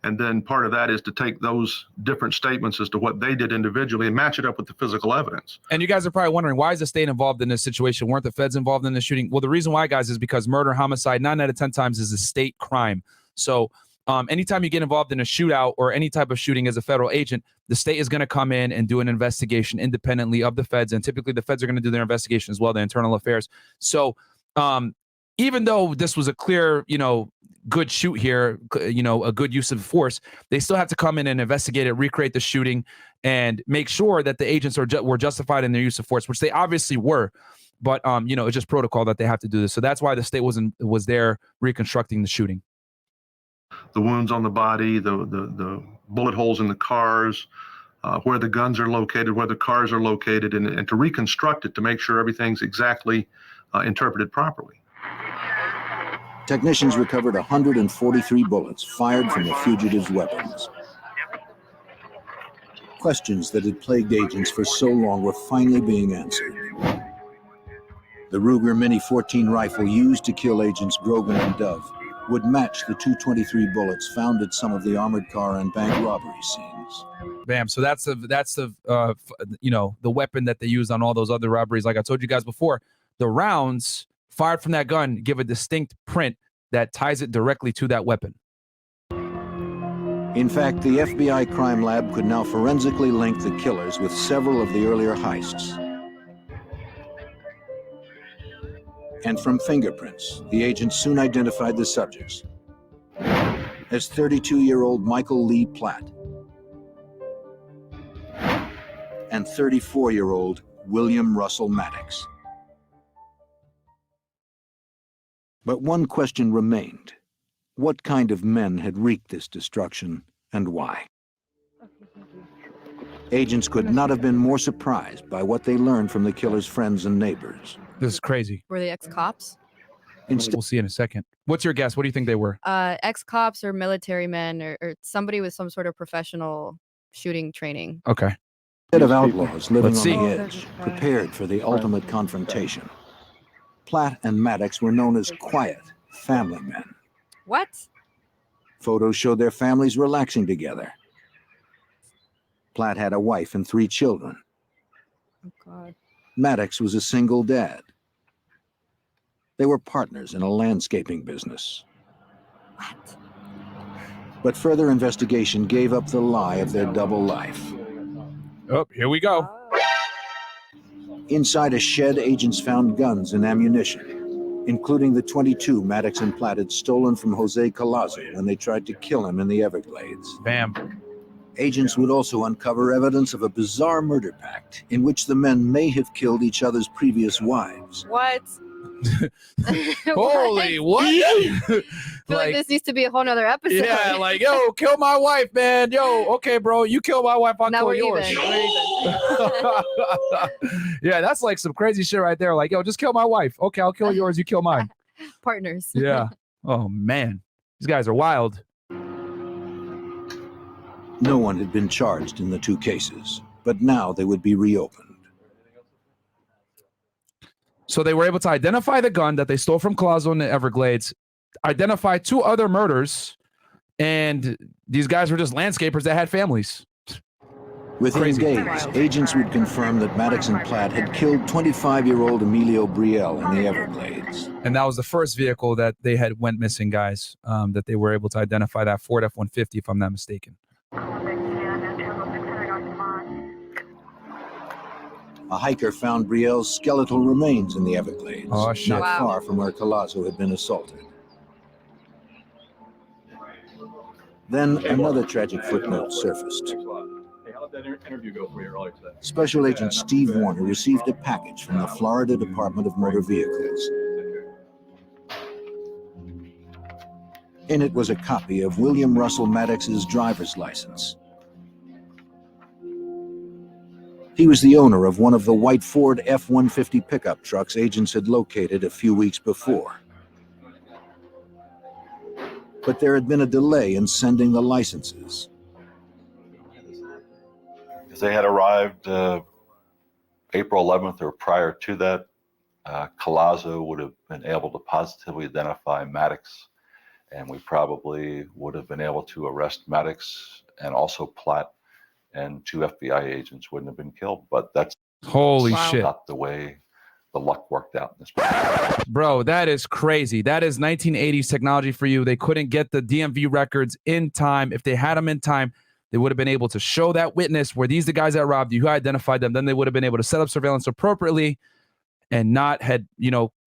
And then part of that is to take those different statements as to what they did individually and match it up with the physical evidence. And you guys are probably wondering, why is the state involved in this situation? Weren't the feds involved in the shooting? Well, the reason why, guys, is because murder, homicide, 9 out of 10 times is a state crime. So anytime you get involved in a shootout or any type of shooting as a federal agent, the state is going to come in and do an investigation independently of the feds. And typically the feds are going to do their investigation as well, the internal affairs. So even though this was a clear, you know, good shoot here, you know, a good use of force, they still have to come in and investigate it, recreate the shooting, and make sure that the agents were justified in their use of force, which they obviously were. But you know, it's just protocol that they have to do this. So that's why the state was there reconstructing the shooting. The wounds on the body, the bullet holes in the cars, where the guns are located, where the cars are located, and to reconstruct it to make sure everything's exactly interpreted properly. Technicians recovered 143 bullets fired from the fugitive's weapons. Questions that had plagued agents for so long were finally being answered. The Ruger Mini 14 rifle used to kill agents Grogan and Dove would match the 223 bullets found at some of the armored car and bank robbery scenes. Bam. So that's the you know, the weapon that they used on all those other robberies. Like I told you guys before, the rounds fired from that gun give a distinct print that ties it directly to that weapon. In fact, the FBI crime lab could now forensically link the killers with several of the earlier heists. And from fingerprints, the agents soon identified the subjects as 32-year-old Michael Lee Platt and 34-year-old William Russell Maddox. But one question remained. What kind of men had wreaked this destruction, and why? Agents could not have been more surprised by what they learned from the killer's friends and neighbors. This is crazy. Were they ex-cops? We'll see in a second. What's your guess? What do you think they were? Ex-cops or military men or somebody with some sort of professional shooting training. Okay. Instead of outlaws living Let's on see. the edge, prepared for the ultimate confrontation, Platt and Maddox were known as quiet family men. What? Photos showed their families relaxing together. Platt had a wife and 3 children. Oh, God. Maddox was a single dad. They were partners in a landscaping business. What? But further investigation gave up the lie of their double life. Oh, here we go. Inside a shed, agents found guns and ammunition, including the .22 Maddox and Platt had stolen from Jose Collazo when they tried to kill him in the Everglades. Bam. Agents would also uncover evidence of a bizarre murder pact in which the men may have killed each other's previous wives. What? Holy what? I feel like this needs to be a whole nother episode. Yeah, like, yo, kill my wife, man. Yo, okay, bro, you kill my wife, I'll kill yours. Yeah, that's like some crazy shit right there. Like, yo, just kill my wife. Okay, I'll kill yours, you kill mine. Partners. Yeah. Oh, man. These guys are wild. No one had been charged in the 2 cases, but now they would be reopened. So they were able to identify the gun that they stole from Collazo in the Everglades, identify 2 other murders, and these guys were just landscapers that had families. Within days, agents would confirm that Maddox and Platt had killed 25-year-old Emilio Brielle in the Everglades. And that was the first vehicle that they had went missing, guys, that they were able to identify, that Ford F-150, if I'm not mistaken. A hiker found Brielle's skeletal remains in the Everglades, not far from where Collazo had been assaulted. Then another tragic footnote surfaced. Hey, how did that interview go for you earlier today? Special Agent Steve Warner received a package from the Florida Department of Motor Vehicles. In it was a copy of William Russell Maddox's driver's license. He was the owner of one of the white Ford F-150 pickup trucks agents had located a few weeks before. But there had been a delay in sending the licenses. If they had arrived April 11th or prior to that, Collazo would have been able to positively identify Maddox, and we probably would have been able to arrest Maddox and also Platt, and 2 FBI agents wouldn't have been killed. But that's holy shit, not the way the luck worked out in this. Bro, that is crazy. That is 1980s technology for you. They couldn't get the DMV records in time. If they had them in time, they would have been able to show that witness where these are the guys that robbed you, who identified them. Then they would have been able to set up surveillance appropriately and not had,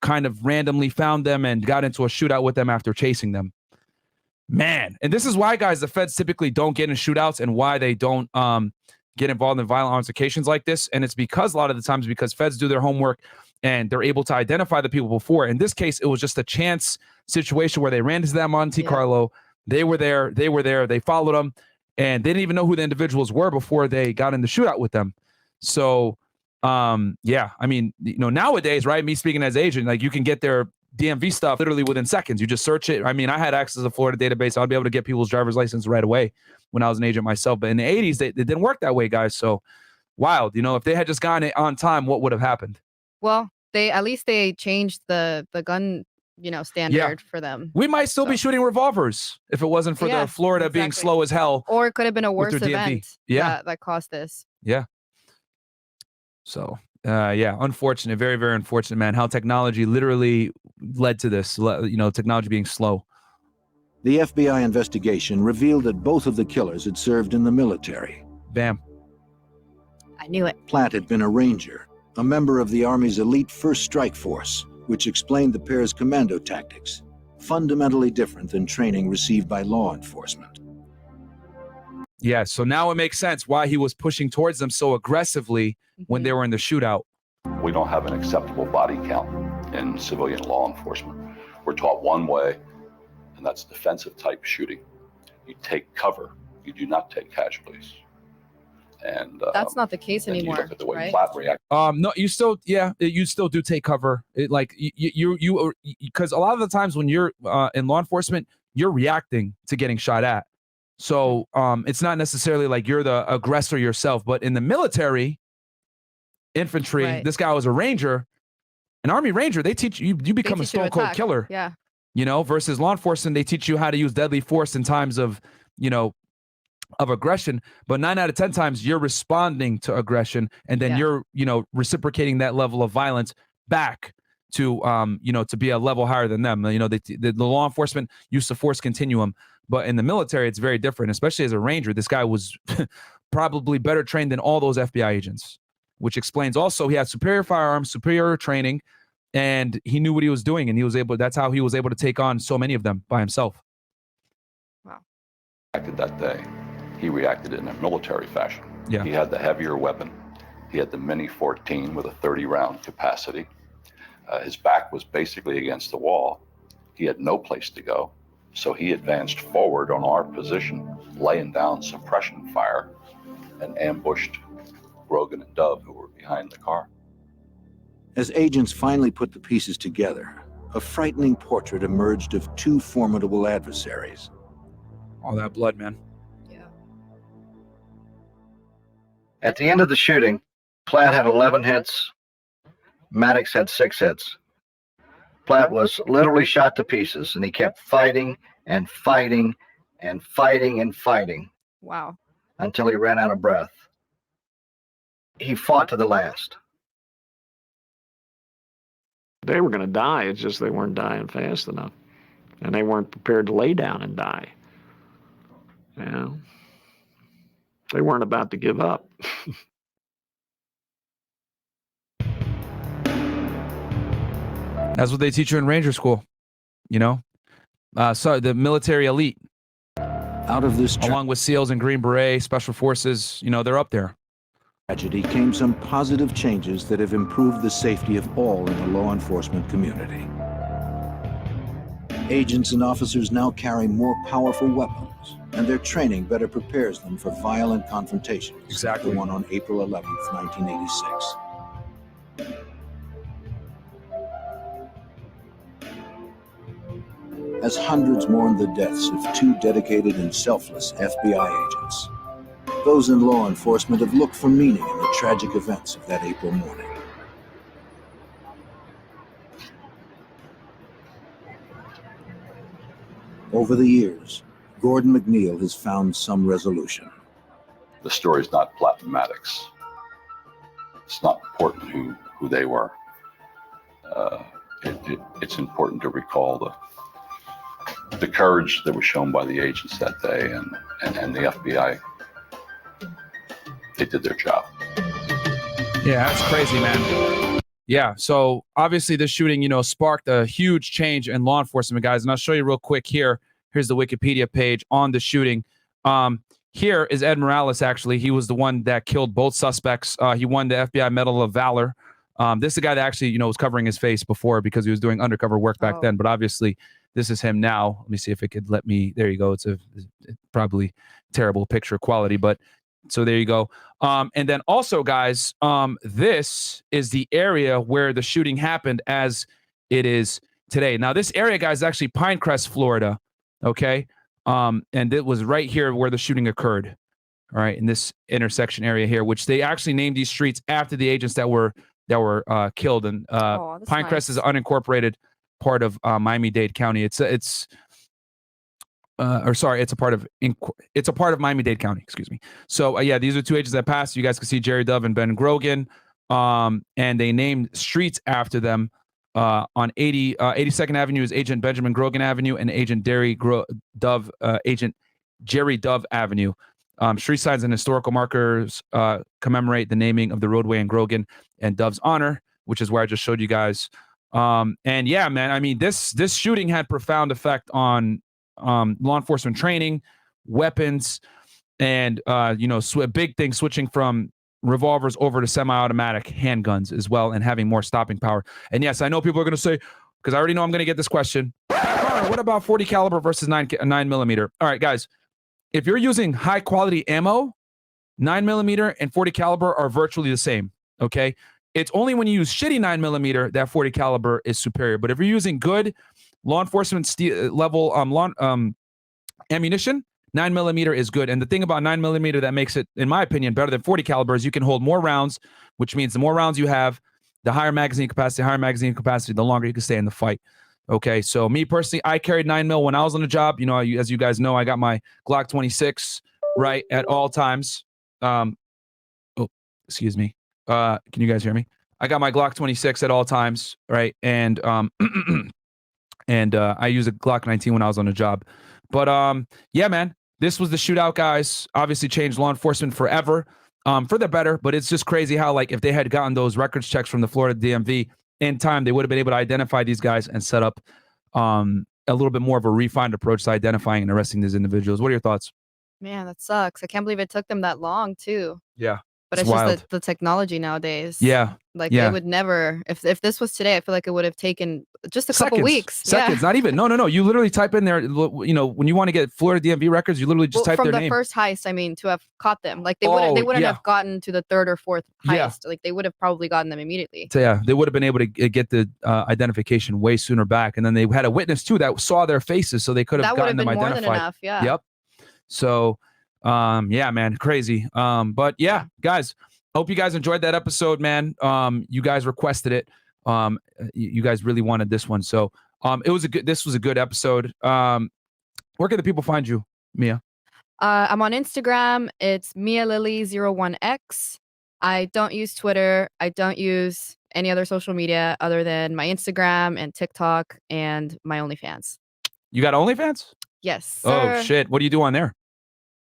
kind of randomly found them and got into a shootout with them after chasing them. Man, and this is why, guys, the feds typically don't get in shootouts and why they don't get involved in violent altercations like this. And it's because a lot of the times because feds do their homework and they're able to identify the people before. In this case, it was just a chance situation where they ran into that Monte Carlo. They were there. They followed them, and they didn't even know who the individuals were before they got in the shootout with them. So, yeah, I mean, nowadays, right, me speaking as agent, like you can get their DMV stuff literally within seconds. You just search it. I mean, I had access to the Florida database. I'd be able to get people's driver's license right away when I was an agent myself. But in the 80s, it didn't work that way, guys. So wild. If they had just gotten it on time, what would have happened? Well, at least they changed the gun, standard for them. We might still be shooting revolvers if it wasn't for the Florida being slow as hell. Or it could have been a worse event that caused this. Yeah. So, yeah, unfortunate, very, very unfortunate, man, how technology literally led to this, technology being slow. The FBI investigation revealed that both of the killers had served in the military. Bam. I knew it. Platt had been a ranger, a member of the Army's elite First Strike Force, which explained the pair's commando tactics, fundamentally different than training received by law enforcement. Yeah, so now it makes sense why he was pushing towards them so aggressively when they were in the shootout. We don't have an acceptable body count in civilian law enforcement. We're taught one way, and that's defensive type shooting. You take cover, you do not take casualties. And that's not the case anymore, you look at the way right? Platt reacted. No, you still, you still do take cover. Because a lot of the times when you're in law enforcement, you're reacting to getting shot at. So it's not necessarily like you're the aggressor yourself, but in the military, infantry, this guy was a ranger, an Army Ranger. They teach you, you become a stone cold killer. Yeah. You know, versus law enforcement, they teach you how to use deadly force in times of, of aggression. But 9 out of 10 times you're responding to aggression, and then you're, reciprocating that level of violence back to, to be a level higher than them. The law enforcement use the force continuum, but in the military, it's very different, especially as a Ranger. This guy was probably better trained than all those FBI agents, which explains also he had superior firearms, superior training, and he knew what he was doing, and he was able. That's how he was able to take on so many of them by himself. Wow. Reacted that day. He reacted in a military fashion. Yeah. He had the heavier weapon. He had the Mini 14 with a 30-round capacity. His back was basically against the wall. He had no place to go. So he advanced forward on our position, laying down suppression fire, and ambushed Grogan and Dove, who were behind the car. As agents finally put the pieces together, a frightening portrait emerged of two formidable adversaries. All that blood, man. At the end of the shooting, Platt had 11 hits, Maddox had 6 hits. Platt was literally shot to pieces, and he kept fighting and fighting and fighting and fighting. Wow. Until he ran out of breath. He fought to the last. They were going to die. It's just they weren't dying fast enough. And they weren't prepared to lay down and die. They weren't about to give up. That's what they teach you in Ranger School, So the military elite. Out of this along with SEALs and Green Beret, Special Forces, they're up there. Tragedy came some positive changes that have improved the safety of all in the law enforcement community. Agents and officers now carry more powerful weapons, and their training better prepares them for violent confrontations. Exactly. The one on April 11th, 1986. As hundreds mourn the deaths of 2 dedicated and selfless FBI agents, those in law enforcement have looked for meaning in the tragic events of that April morning. Over the years, Gordon McNeil has found some resolution. The story's not Platt and Maddox. It's not important who they were. It's important to recall the courage that was shown by the agents that day, and the FBI. They did their job. Yeah, that's crazy, man. Yeah, so obviously this shooting, sparked a huge change in law enforcement, guys. And I'll show you real quick here. Here's the Wikipedia page on the shooting. Here is Ed Morales, actually. He was the one that killed both suspects. He won the FBI Medal of Valor. This is the guy that actually, was covering his face before because he was doing undercover work back then. But obviously, this is him now. Let me see if it could let me. There you go. It's probably terrible picture quality, but so there you go. And then also, guys, this is the area where the shooting happened as it is today. Now, this area, guys, is actually Pinecrest, Florida. Okay. And it was right here where the shooting occurred. All right. In this intersection area here, which they actually named these streets after the agents that were killed. And Pinecrest is an unincorporated part of Miami-Dade County. It's a part of Miami-Dade County, excuse me. So yeah, these are 2 agents that passed. You guys can see Jerry Dove and Ben Grogan. And they named streets after them. On 82nd Avenue is Agent Benjamin Grogan Avenue, and Agent Jerry Dove Avenue. Street signs and historical markers commemorate the naming of the roadway in Grogan and Dove's honor, which is where I just showed you guys. And yeah, man, I mean, this shooting had profound effect on law enforcement training, weapons, and you know, big thing switching from revolvers over to semi-automatic handguns as well, and having more stopping power. And yes, I know people are going to say, because I already know I'm going to get this question, what about 40 caliber versus 9mm? All right, guys, if you're using high quality ammo, 9mm and 40 caliber are virtually the same. Okay, it's only when you use shitty 9mm that 40 caliber is superior. But if you're using good law enforcement level ammunition, 9mm is good. And the thing about 9mm that makes it, in my opinion, better than 40 caliber is you can hold more rounds, which means the more rounds you have, the higher magazine capacity, the longer you can stay in the fight. Okay, so me personally, I carried 9mm when I was on the job. You know, as you guys know, I got my Glock 26 right at all times. Oh, excuse me. Can you guys hear me? I got my Glock 26 at all times, right? And I use a Glock 19 when I was on the job. But yeah, man, this was the Shootout, guys. Obviously changed law enforcement forever, for the better. But it's just crazy how, like, if they had gotten those records checks from the Florida DMV in time, they would have been able to identify these guys and set up a little bit more of a refined approach to identifying and arresting these individuals. What are your thoughts? Man, that sucks. I can't believe it took them that long too. Yeah. But it's just the technology nowadays. Yeah. Like they would never, if this was today, I feel like it would have taken just a couple weeks. Seconds, not even. No. You literally type in there, you know, when you want to get Florida DMV records, you literally just type their name. From the first heist, I mean, to have caught them. Like they wouldn't have gotten to the third or fourth heist. Like they would have probably gotten them immediately. So yeah, they would have been able to get the identification way sooner back. And then they had a witness too that saw their faces, so they could have gotten them identified. That would have been more than enough, yeah. Yep. So yeah, man, crazy. But yeah, guys, hope you guys enjoyed that episode, man. You guys requested it. You guys really wanted this one. So this was a good episode. Where can the people find you, Mia? I'm on Instagram. It's MiaLily01X. I don't use Twitter. I don't use any other social media other than my Instagram and TikTok and my OnlyFans. You got OnlyFans? Yes, sir. Oh shit. What do you do on there?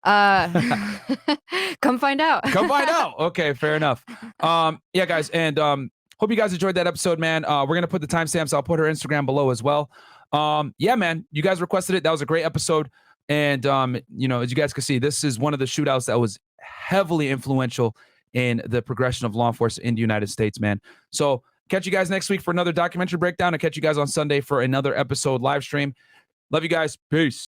Come find out. Come find out. Okay, fair enough. Yeah, guys, and hope you guys enjoyed that episode, man. We're gonna put the timestamps. I'll put her Instagram below as well. Yeah, man, you guys requested it. That was a great episode. And you know, as you guys can see, this is one of the shootouts that was heavily influential in the progression of law enforcement in the United States, man. So catch you guys next week for another documentary breakdown, and catch you guys on Sunday for another episode live stream. Love you guys. Peace.